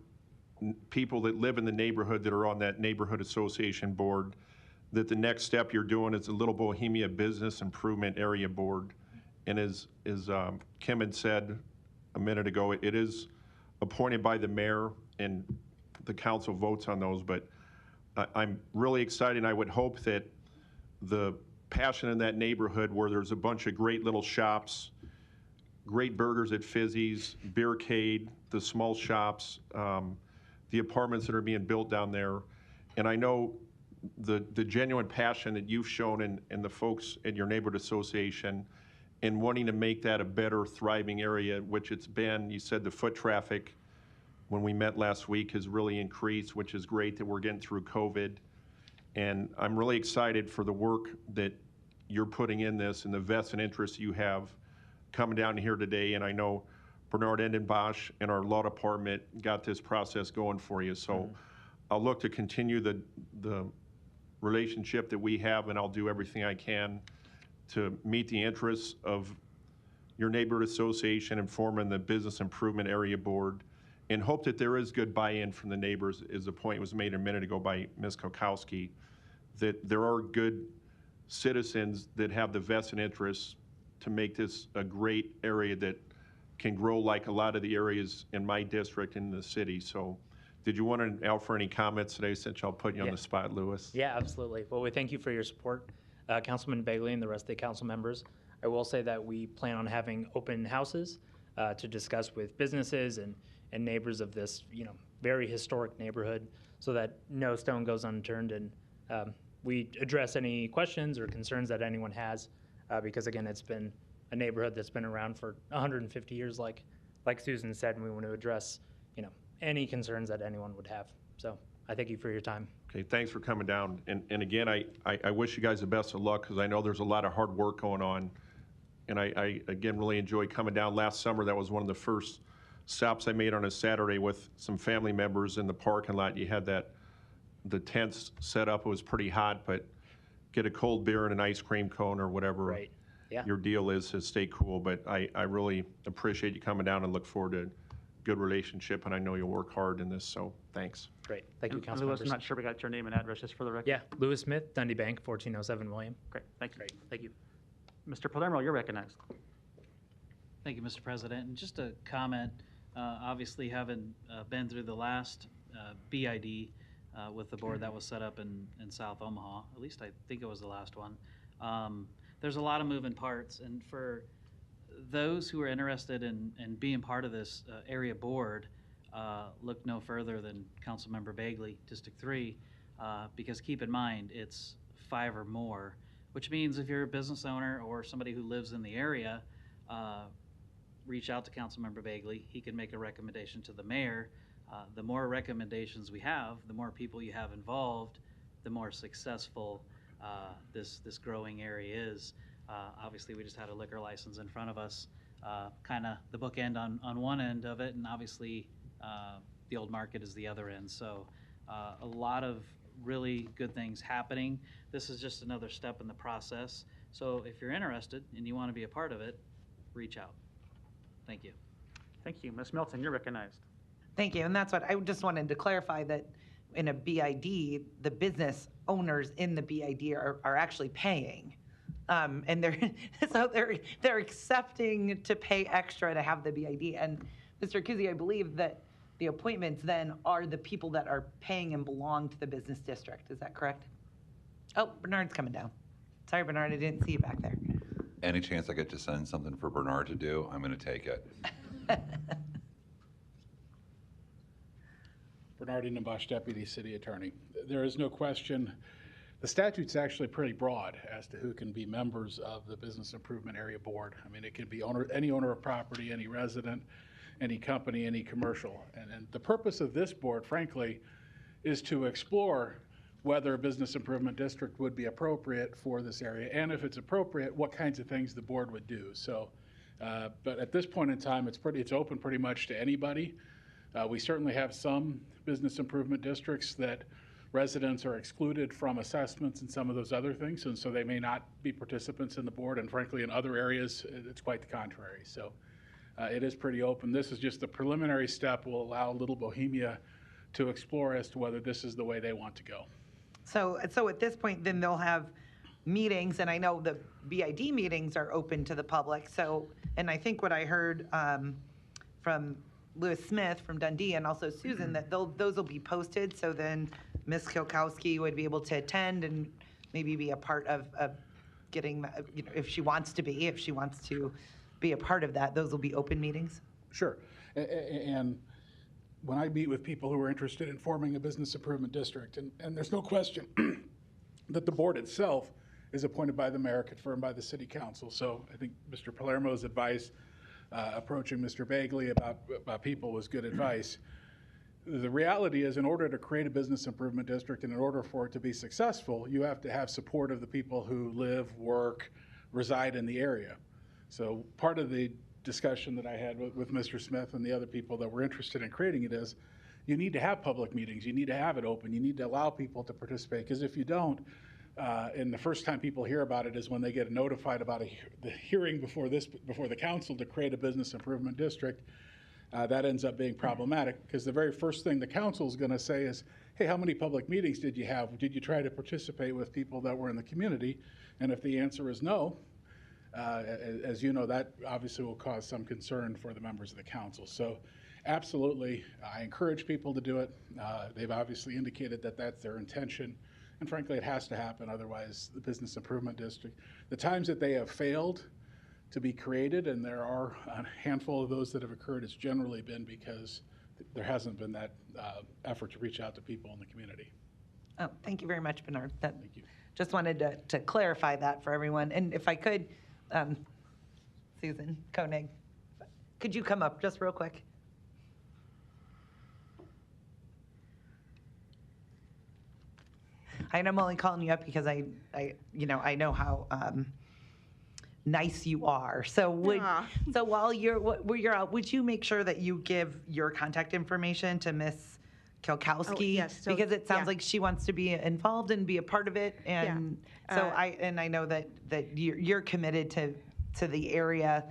people that live in the neighborhood that are on that neighborhood association board, that the next step you're doing is the Little Bohemia Business Improvement Area Board. And as Kim had said a minute ago, it is appointed by the mayor and the council votes on those, but I'm really excited, and I would hope that the passion in that neighborhood where there's a bunch of great little shops, great burgers at Fizzy's, Beercade, the small shops, the apartments that are being built down there. And I know the genuine passion that you've shown and the folks at your neighborhood association in wanting to make that a better, thriving area, which it's been. You said the foot traffic when we met last week has really increased, which is great that we're getting through COVID. And I'm really excited for the work that you're putting in this and the vested interest you have coming down here today. And I know Bernard Endenbosch and our law department got this process going for you. So I'll look to continue the relationship that we have, and I'll do everything I can to meet the interests of your neighborhood association and forming the Business Improvement Area Board, and hope that there is good buy-in from the neighbors, as the point was made a minute ago by Ms. Kokowski, that there are good citizens that have the vested interests to make this a great area that can grow like a lot of the areas in my district and in the city. So did you want to offer any comments today, since I'll put you on the spot, Louis? Yeah, absolutely. Well, we thank you for your support, Councilman Bagley and the rest of the council members. I will say that we plan on having open houses to discuss with businesses and neighbors of this, very historic neighborhood, so that no stone goes unturned, and we address any questions or concerns that anyone has, because again, it's been a neighborhood that's been around for 150 years, like Susan said, and we want to address, any concerns that anyone would have. So I thank you for your time. Okay, thanks for coming down. And again, I wish you guys the best of luck, because I know there's a lot of hard work going on. And I again, really enjoyed coming down last summer. That was one of the first stops I made on a Saturday with some family members in the parking lot. You had the tents set up. It was pretty hot, but get a cold beer and an ice cream cone or whatever Right. Yeah. your deal is to stay cool. But I really appreciate you coming down and look forward to good relationship, and I know you'll work hard in this, so thanks. Great. Thank you, And council Louis, members. I'm not sure we got your name and address just for the record. Yeah, Louis Smith, Dundee Bank, 1407 William. Great, thank you. Great, thank you. Mr. Palermo, you're recognized. Thank you, Mr. President. And just a comment, obviously having been through the last BID with the board that was set up in South Omaha, at least I think it was the last one, there's a lot of moving parts. And for those who are interested in being part of this area board, look no further than Councilmember Bagley, District 3, because keep in mind, it's 5 or more, which means if you're a business owner or somebody who lives in the area, reach out to Councilmember Bagley. He can make a recommendation to the mayor. The more recommendations we have, the more people you have involved, the more successful this growing area is. Obviously, we just had a liquor license in front of us, kind of the bookend on one end of it, and obviously the old market is the other end. So a lot of really good things happening. This is just another step in the process. So if you're interested and you want to be a part of it, reach out. Thank you. Thank you. Ms. Milton, you're recognized. Thank you, and that's what I just wanted to clarify, that in a BID, the business owners in the BID are actually paying. And they're accepting to pay extra to have the BID. And Mr. Kuzi, I believe that the appointments then are the people that are paying and belong to the business district. Is that correct? Oh, Bernard's coming down. Sorry, Bernard, I didn't see you back there. Any chance I get to send something for Bernard to do, I'm going to take it. Bernard Endenbosch, Deputy City Attorney. There is no question, the statute's actually pretty broad as to who can be members of the Business Improvement Area Board. I mean, it can be any owner of property, any resident, any company, any commercial. And the purpose of this board, frankly, is to explore whether a business improvement district would be appropriate for this area, and if it's appropriate, what kinds of things the board would do. So, but at this point in time, it's open pretty much to anybody. We certainly have some business improvement districts that residents are excluded from assessments and some of those other things, and so they may not be participants in the board, and frankly, in other areas, it's quite the contrary. So it is pretty open. This is just the preliminary step. Will allow Little Bohemia to explore as to whether this is the way they want to go. So at this point, then they'll have meetings, and I know the BID meetings are open to the public. So, and I think what I heard from Louis Smith from Dundee and also Susan, that those will be posted. So then Ms. Kilkowski would be able to attend and maybe be a part of getting, that, you know, if she wants to be a part of that, those will be open meetings? Sure. And when I meet with people who are interested in forming a business improvement district, and there's no question that the board itself is appointed by the mayor, confirmed by the city council. So I think Mr. Palermo's advice approaching Mr. Bagley about people was good advice. The reality is, in order to create a business improvement district and in order for it to be successful, you have to have support of the people who live, work, reside in the area. So part of the discussion that I had with Mr. Smith and the other people that were interested in creating it is, you need to have public meetings, you need to have it open, you need to allow people to participate, because if you don't, and the first time people hear about it is when they get notified about the hearing before the council to create a business improvement district. That ends up being problematic, because the very first thing the council is going to say is, hey, how many public meetings did you have? Did you try to participate with people that were in the community? And if the answer is no, as you know, that obviously will cause some concern for the members of the council. So absolutely, I encourage people to do it. They've obviously indicated that that's their intention. And frankly, it has to happen. Otherwise, the business improvement district, the times that they have failed to be created, and there are a handful of those that have occurred, it's generally been because there hasn't been that effort to reach out to people in the community. Oh, thank you very much, Bernard. Thank you. Just wanted to clarify that for everyone. And if I could, Susan Koenig, could you come up just real quick? And I'm only calling you up because I know how nice you are. So while you're out, would you make sure that you give your contact information to Miss Kilkowski? Oh, yes. So, because it sounds yeah. like she wants to be involved and be a part of it. And I know that you're committed to the area.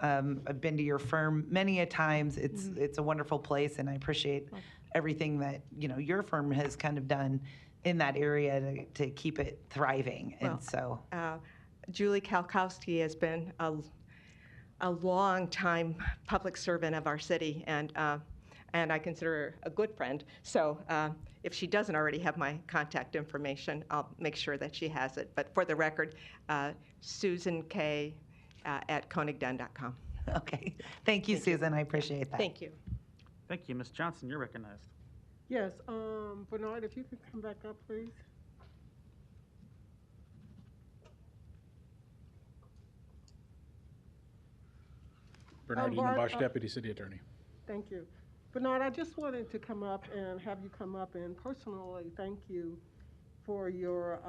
I've been to your firm many a times. It's a wonderful place, and I appreciate everything that your firm has kind of done in that area to keep it thriving. And so Julie Kalkowski has been a long-time public servant of our city, and I consider her a good friend. So if she doesn't already have my contact information, I'll make sure that she has it. But for the record, Susan K. at KonigDunn.com. Okay. Thank you, Susan. I appreciate that. Thank you. Thank you. Ms. Johnson, you're recognized. Yes, Bernard, if you could come back up, please. Bernard Edenbosch, Deputy City Attorney. Thank you. Bernard, I just wanted to come up and have you come up and personally thank you for your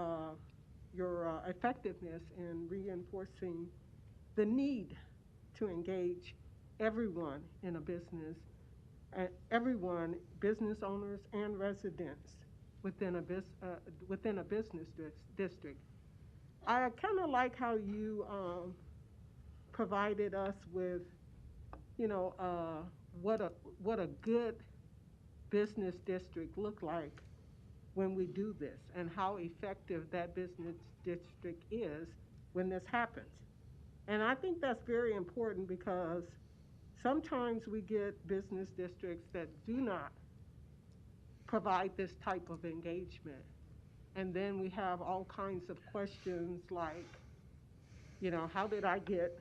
effectiveness in reinforcing the need to engage everyone in a business, everyone, business owners and residents within a business district. I kind of like how you provided us with, what a good business district look like when we do this, and how effective that business district is when this happens. And I think that's very important, because sometimes we get business districts that do not provide this type of engagement. And then we have all kinds of questions like, how did I get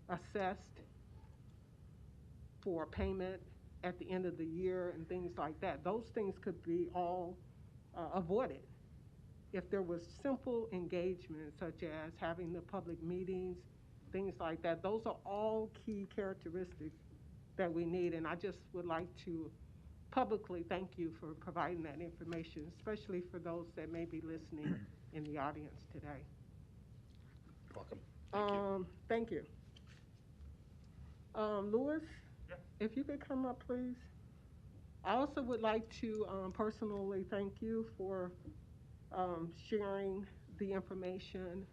assessed for payment at the end of the year and things like that. Those things could be all avoided if there was simple engagement, such as having the public meetings, things like that. Those are all key characteristics that we need, and I just would like to publicly thank you for providing that information, especially for those that may be listening in the audience today. Welcome. Thank you. Louis, if you could come up, please. I also would like to personally thank you for sharing the information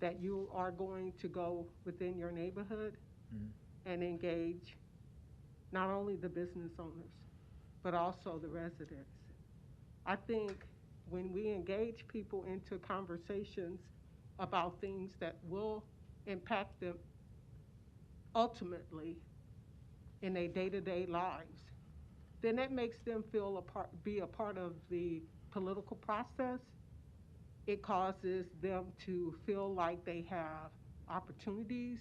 that you are going to go within your neighborhood and engage not only the business owners, but also the residents. I think when we engage people into conversations about things that will impact them ultimately in their day-to-day lives, then it makes them be a part of the political process. It causes them to feel like they have opportunities,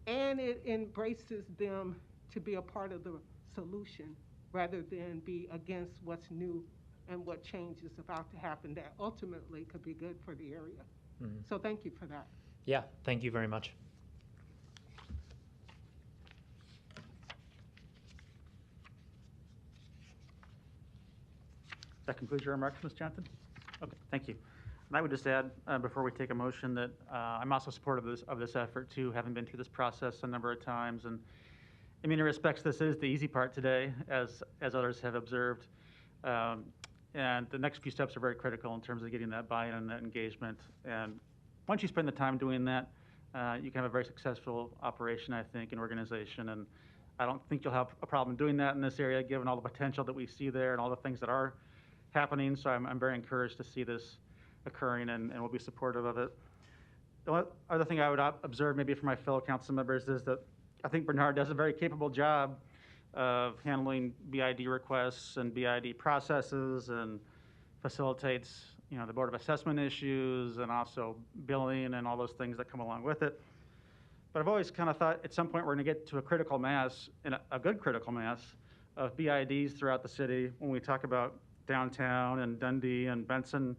and it embraces them to be a part of the solution rather than be against what's new and what change is about to happen that ultimately could be good for the area. So thank you for that. Yeah, thank you very much. That concludes your remarks, Ms. Johnson? Okay, thank you. And I would just add, before we take a motion, that I'm also supportive of this effort too, having been through this process a number of times. And in many respects, this is the easy part today, as others have observed. And the next few steps are very critical in terms of getting that buy-in and that engagement. And once you spend the time doing that, you can have a very successful operation, I think, and organization. And I don't think you'll have a problem doing that in this area, given all the potential that we see there and all the things that are happening. So I'm very encouraged to see this occurring, and we'll be supportive of it. The other thing I would observe maybe from my fellow council members is that I think Bernard does a very capable job of handling BID requests and BID processes, and facilitates, the Board of Assessment issues and also billing and all those things that come along with it. But I've always kind of thought at some point we're going to get to a critical mass, and a good critical mass, of BIDs throughout the city when we talk about downtown and Dundee and Benson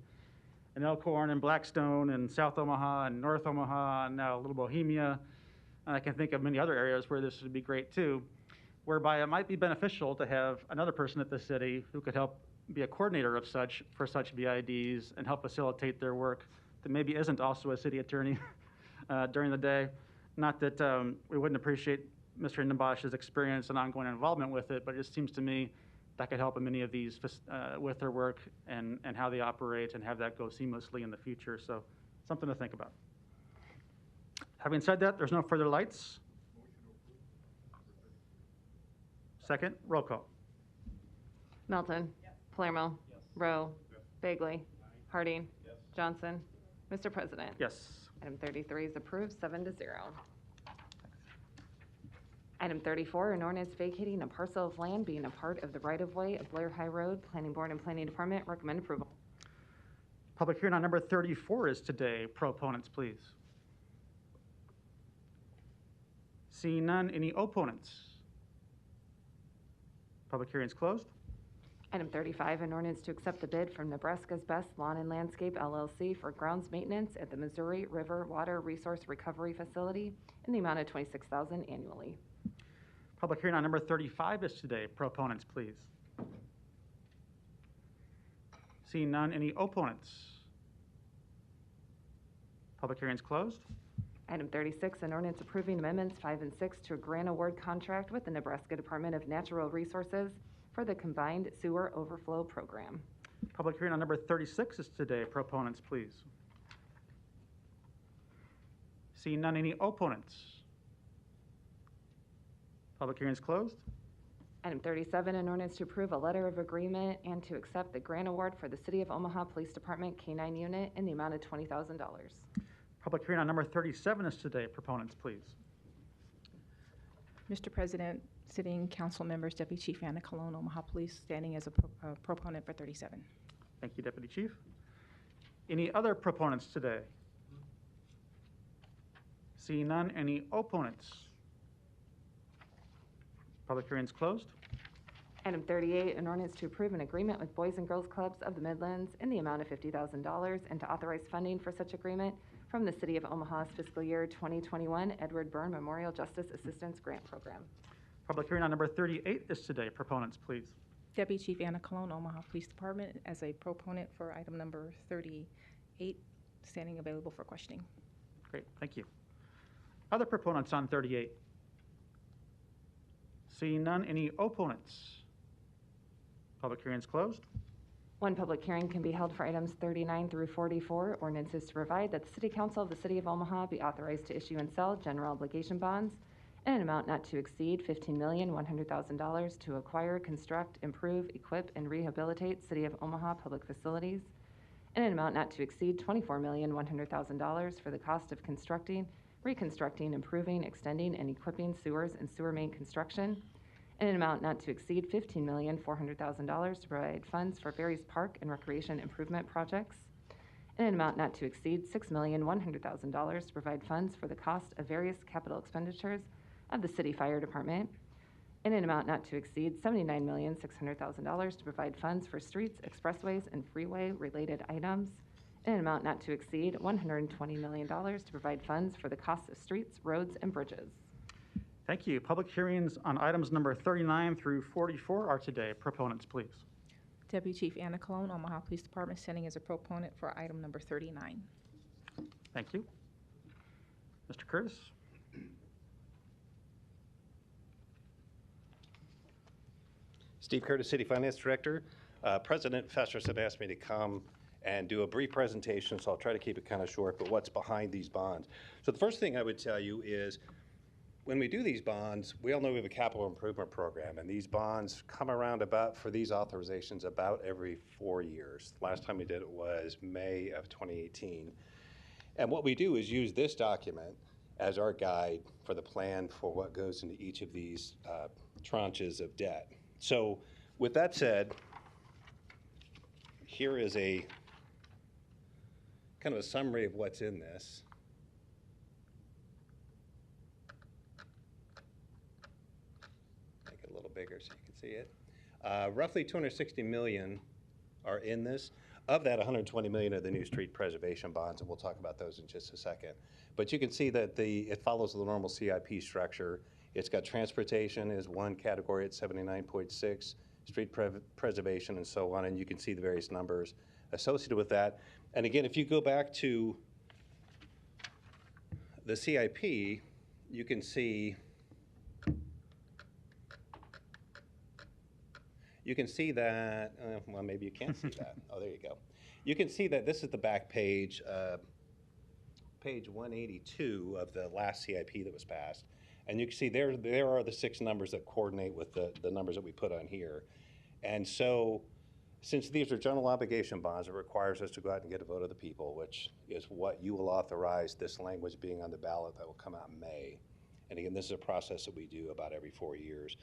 and Elkhorn and Blackstone and South Omaha and North Omaha and now Little Bohemia. And I can think of many other areas where this would be great too, whereby it might be beneficial to have another person at the city who could help be a coordinator of such BIDs and help facilitate their work that maybe isn't also a city attorney during the day. Not that we wouldn't appreciate Mr. Hindenbosch's experience and ongoing involvement with it, but it just seems to me that could help in many of these with their work and how they operate, and have that go seamlessly in the future. So something to think about. Having said that, there's no further lights. Second, roll call. Melton. Palermo. Rowe. Bagley. Harding. Johnson. Mr. President. Yes. Item 33 is approved, 7-0. Item 34, an ordinance vacating a parcel of land being a part of the right-of-way of Blair High Road. Planning Board and Planning Department recommend approval. Public hearing on number 34 is today. Proponents, please. Seeing none, any opponents? Public hearing is closed. Item 35, an ordinance to accept the bid from Nebraska's Best Lawn and Landscape LLC for grounds maintenance at the Missouri River Water Resource Recovery Facility in the amount of $26,000 annually. Public hearing on number 35 is today. Proponents, please. Seeing none, any opponents? Public hearing is closed. Item 36, an ordinance approving amendments 5 and 6 to a grant award contract with the Nebraska Department of Natural Resources for the Combined Sewer Overflow Program. Public hearing on number 36 is today. Proponents, please. Seeing none, any opponents? Public hearing is closed. Item 37, an ordinance to approve a letter of agreement and to accept the grant award for the City of Omaha Police Department K-9 unit in the amount of $20,000. Public hearing on number 37 is today. Proponents, please. Mr. President, sitting council members, Deputy Chief Anna Colon, Omaha Police, standing as a proponent for 37. Thank you, Deputy Chief. Any other proponents today? Seeing none, any opponents? Public hearing is closed. Item 38, an ordinance to approve an agreement with Boys and Girls Clubs of the Midlands in the amount of $50,000 and to authorize funding for such agreement from the City of Omaha's fiscal year 2021 Edward Byrne Memorial Justice Assistance Grant Program. Public hearing on number 38 is today. Proponents, please. Deputy Chief Anna Colon, Omaha Police Department, as a proponent for item number 38, standing available for questioning. Great, thank you. Other proponents on 38? Seeing none, any opponents? Public hearing is closed. One public hearing can be held for items 39 through 44. Ordinances to provide that the City Council of the City of Omaha be authorized to issue and sell general obligation bonds in an amount not to exceed $15,100,000 to acquire, construct, improve, equip, and rehabilitate City of Omaha public facilities, in an amount not to exceed $24,100,000 for the cost of constructing, reconstructing, improving, extending, and equipping sewers and sewer main construction, in an amount not to exceed $15,400,000 to provide funds for various park and recreation improvement projects, in an amount not to exceed $6,100,000 to provide funds for the cost of various capital expenditures of the City Fire Department, in an amount not to exceed $79,600,000 to provide funds for streets, expressways, and freeway-related items, in an amount not to exceed $120 million to provide funds for the cost of streets, roads, and bridges. Thank you. Public hearings on items number 39 through 44 are today. Proponents, please. Deputy Chief Anna Colon, Omaha Police Department, standing as a proponent for item number 39. Thank you. Mr. Curtis? Steve Curtis, City Finance Director. President Festerson had asked me to come and do a brief presentation, so I'll try to keep it kind of short, but what's behind these bonds. So the first thing I would tell you is when we do these bonds, we all know we have a capital improvement program, and these bonds come around about, for these authorizations, about every 4 years. Last time we did it was May of 2018. And what we do is use this document as our guide for the plan for what goes into each of these tranches of debt. So with that said, here is a kind of a summary of what's in this. Make it a little bigger so you can see it. Roughly $260 million are in this. Of that, $120 million are the new street preservation bonds, and we'll talk about those in just a second. But you can see that it follows the normal CIP structure. It's got transportation is one category at 79.6, street preservation and so on, and you can see the various numbers associated with that. And again, if you go back to the CIP, you can see that, well, maybe you can't see that. Oh, there you go. You can see that this is the back page, page 182 of the last CIP that was passed. And you can see there are the 6 numbers that coordinate with the numbers that we put on here. And so since these are general obligation bonds, it requires us to go out and get a vote of the people, which is what you will authorize this language being on the ballot that will come out in May. And again, this is a process that we do about every 4 years.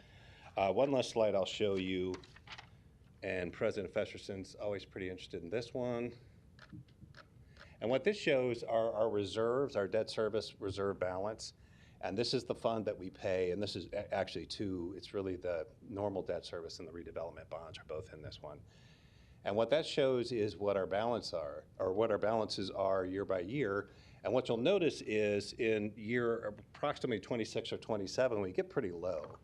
One last slide I'll show you, and President Festerson's always pretty interested in this one. And what this shows are our reserves, our debt service reserve balance. And this is the fund that we pay, and this is actually it's really the normal debt service and the redevelopment bonds are both in this one. And what that shows is what our balances are year by year. And what you'll notice is in year approximately 26 or 27, we get pretty low.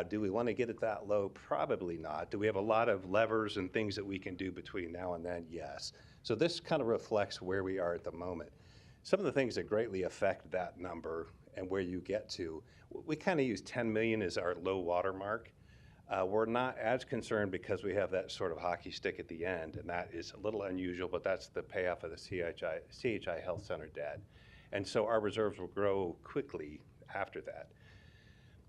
Do we want to get it that low? Probably not. Do we have a lot of levers and things that we can do between now and then? Yes. So this kind of reflects where we are at the moment. Some of the things that greatly affect that number and where you get to, we kind of use 10 million as our low water mark. We're not as concerned because we have that sort of hockey stick at the end, and that is a little unusual, but that's the payoff of the CHI Health Center debt. And so our reserves will grow quickly after that.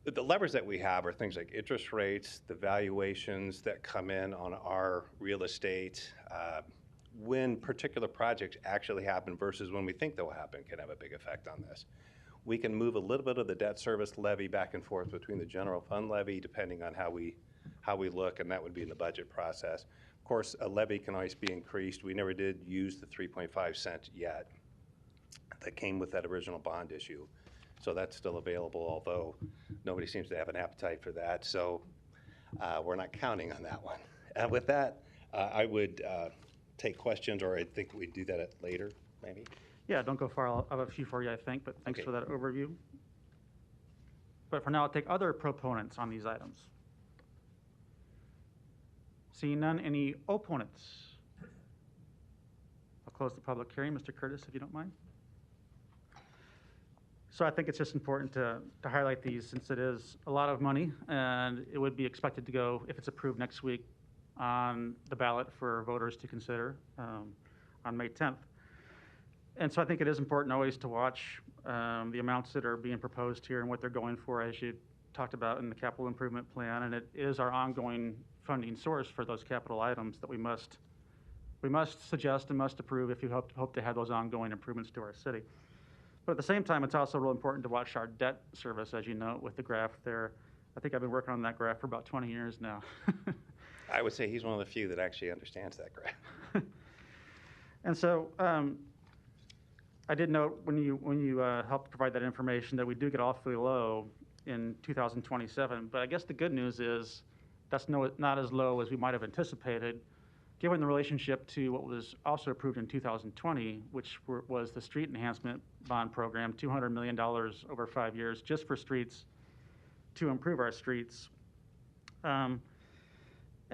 The levers that we have are things like interest rates, the valuations that come in on our real estate, when particular projects actually happen versus when we think they'll happen can have a big effect on this. We can move a little bit of the debt service levy back and forth between the general fund levy depending on how we look, and that would be in the budget process. Of course, a levy can always be increased. We never did use the 3.5 cents yet that came with that original bond issue. So that's still available, although nobody seems to have an appetite for that. So we're not counting on that one. And with that, I would take questions, or I think we'd do that later, maybe. Yeah, don't go far. I'll have a few for you, I think, but thanks for that overview. But for now, I'll take other proponents on these items. Seeing none, any opponents? I'll close the public hearing. Mr. Curtis, if you don't mind. So I think it's just important to highlight these since it is a lot of money, and it would be expected to go, if it's approved next week, on the ballot for voters to consider on May 10th. And so I think it is important always to watch the amounts that are being proposed here and what they're going for, as you talked about in the capital improvement plan. And it is our ongoing funding source for those capital items that we must suggest and must approve if you hope to have those ongoing improvements to our city. But at the same time, it's also real important to watch our debt service, as you note with the graph there. I think I've been working on that graph for about 20 years now. I would say he's one of the few that actually understands that graph. And so I did note when you helped provide that information that we do get awfully low in 2027. But I guess the good news is that's not as low as we might have anticipated, given the relationship to what was also approved in 2020, which was the street enhancement bond program, $200 million over 5 years just for streets to improve our streets. And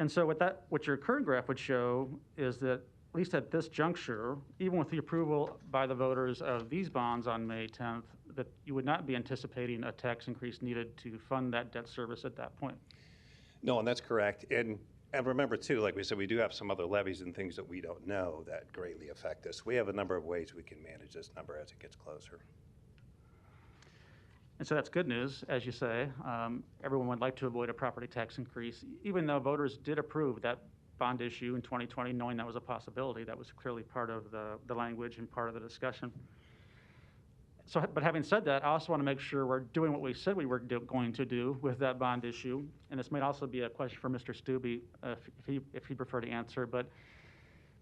so what your current graph would show is that, at least at this juncture, even with the approval by the voters of these bonds on May 10th, that you would not be anticipating a tax increase needed to fund that debt service at that point. No, and that's correct. And remember, too, like we said, we do have some other levies and things that we don't know that greatly affect us. We have a number of ways we can manage this number as it gets closer. And so that's good news, as you say. Everyone would like to avoid a property tax increase, even though voters did approve that bond issue in 2020, knowing that was a possibility. That was clearly part of the language and part of the discussion. So, but having said that, I also want to make sure we're doing what we said we were going to do with that bond issue. And this might also be a question for Mr. Stubbe, if he'd prefer to answer. But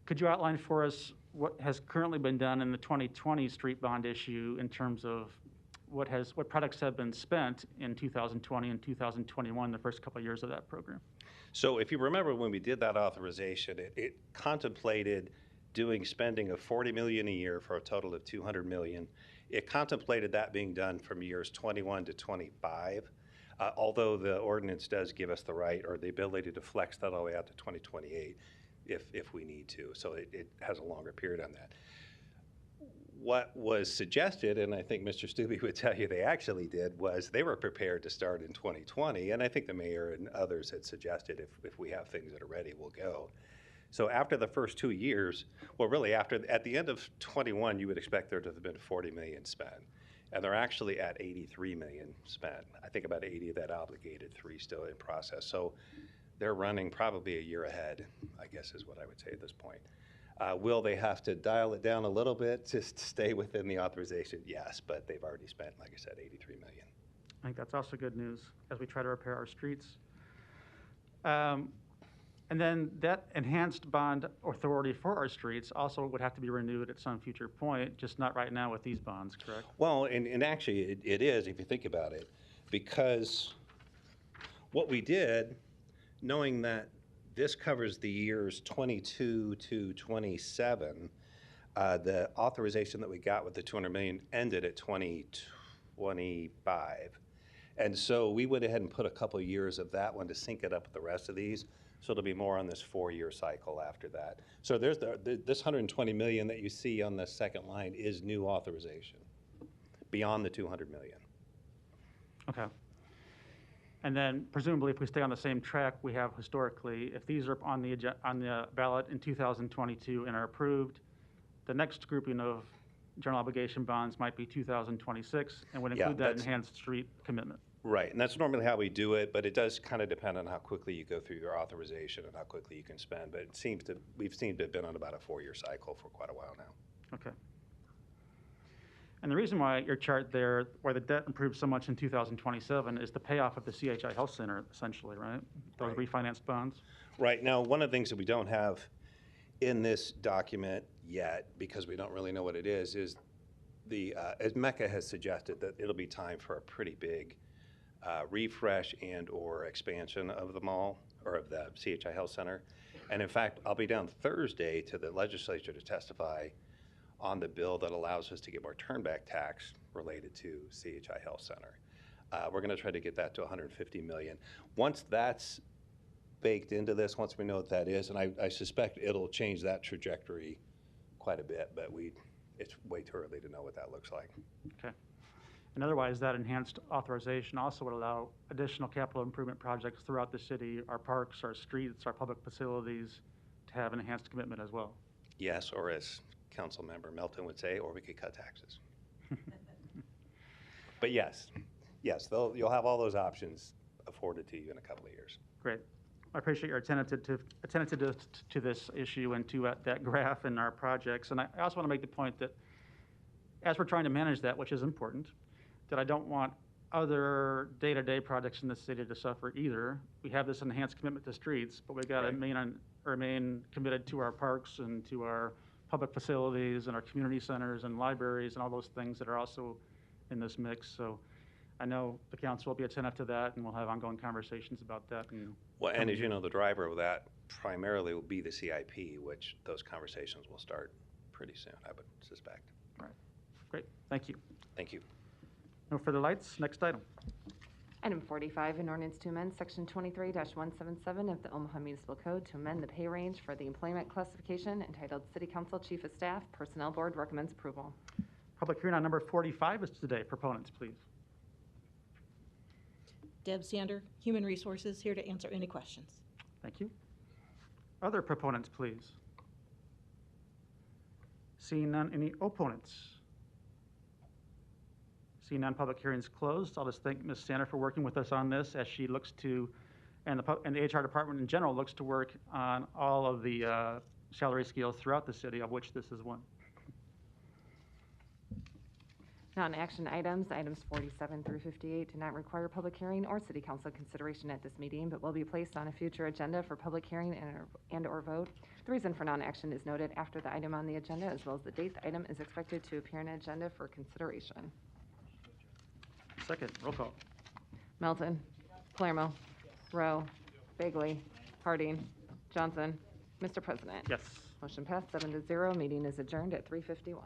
could you outline for us what has currently been done in the 2020 street bond issue in terms of what products have been spent in 2020 and 2021, the first couple of years of that program? So if you remember when we did that authorization, it contemplated doing spending of $40 million a year for a total of $200 million. It contemplated that being done from years 21 to 25, although the ordinance does give us the right or the ability to flex that all the way out to 2028 if we need to. So it has a longer period on that. What was suggested, and I think Mr. Stubbe would tell you they actually did, was they were prepared to start in 2020, and I think the mayor and others had suggested if we have things that are ready, we'll go. So after the first 2 years, well, really at the end of 21, you would expect there to have been 40 million spent, and they're actually at 83 million spent. I think about 80 of that obligated, 3 still in process. So they're running probably a year ahead, I guess is what I would say at this point. Will they have to dial it down a little bit to stay within the authorization? Yes, but they've already spent, like I said, 83 million. I think that's also good news as we try to repair our streets. And then that enhanced bond authority for our streets also would have to be renewed at some future point, just not right now with these bonds, correct? Well, and actually it is, if you think about it, because what we did, knowing that this covers the years 22 to 27, the authorization that we got with the 200 million ended at 2025. And so we went ahead and put a couple of years of that one to sync it up with the rest of these. So it'll be more on this 4-year cycle after that. So there's this 120 million that you see on the second line is new authorization beyond the 200 million. Okay. And then presumably if we stay on the same track we have historically, if these are on the ballot in 2022 and are approved, the next grouping of general obligation bonds might be 2026 and would include that enhanced street commitment. Right, and that's normally how we do it, but it does kind of depend on how quickly you go through your authorization and how quickly you can spend. But we've seemed to have been on about a 4-year cycle for quite a while now. Okay. And the reason why your chart there, why the debt improved so much in 2027, is the payoff of the CHI Health Center, essentially, right? Those refinanced bonds? Right. Now, one of the things that we don't have in this document yet, because we don't really know what it is as Mecca has suggested, that it'll be time for a pretty big refresh and or expansion of the mall or of the CHI Health Center. And in fact, I'll be down Thursday to the legislature to testify on the bill that allows us to get more turnback tax related to CHI Health Center. We're going to try to get that to 150 million. Once that's baked into this, once we know what that is, and I suspect it'll change that trajectory quite a bit, but it's way too early to know what that looks like. Okay. And otherwise, that enhanced authorization also would allow additional capital improvement projects throughout the city, our parks, our streets, our public facilities, to have an enhanced commitment as well. Yes, or as Council Member Melton would say, or we could cut taxes. But yes, you'll have all those options afforded to you in a couple of years. Great. I appreciate your attentive to this issue and to that graph in our projects. And I also want to make the point that as we're trying to manage that, which is important, that I don't want other day-to-day projects in the city to suffer either. We have this enhanced commitment to streets, but we got to remain committed to our parks and to our public facilities and our community centers and libraries and all those things that are also in this mix. So I know the council will be attentive to that, and we'll have ongoing conversations about that. Well, and as you know, the driver of that primarily will be the CIP, which those conversations will start pretty soon, I would suspect. Right. Great. Thank you. Thank you. No further lights. Next item. Item 45, an ordinance to amend Section 23-177 of the Omaha Municipal Code to amend the pay range for the employment classification entitled City Council Chief of Staff. Personnel Board recommends approval. Public hearing on number 45 is today. Proponents, please. Deb Sander, Human Resources, here to answer any questions. Thank you. Other proponents, please. Seeing none, any opponents? Seeing none, public hearing's closed. I'll just thank Ms. Sander for working with us on this as she looks to, and the HR department in general looks to work on all of the salary scales throughout the city, of which this is one. Non-action items, items 47 through 58, do not require public hearing or city council consideration at this meeting, but will be placed on a future agenda for public hearing and/or vote. The reason for non-action is noted after the item on the agenda, as well as the date the item is expected to appear in an agenda for consideration. Second, roll call. Melton. Palermo. Rowe. Bagley. Harding. Johnson. Mr. President. Yes. Motion passed 7-0. Meeting is adjourned at 3:51.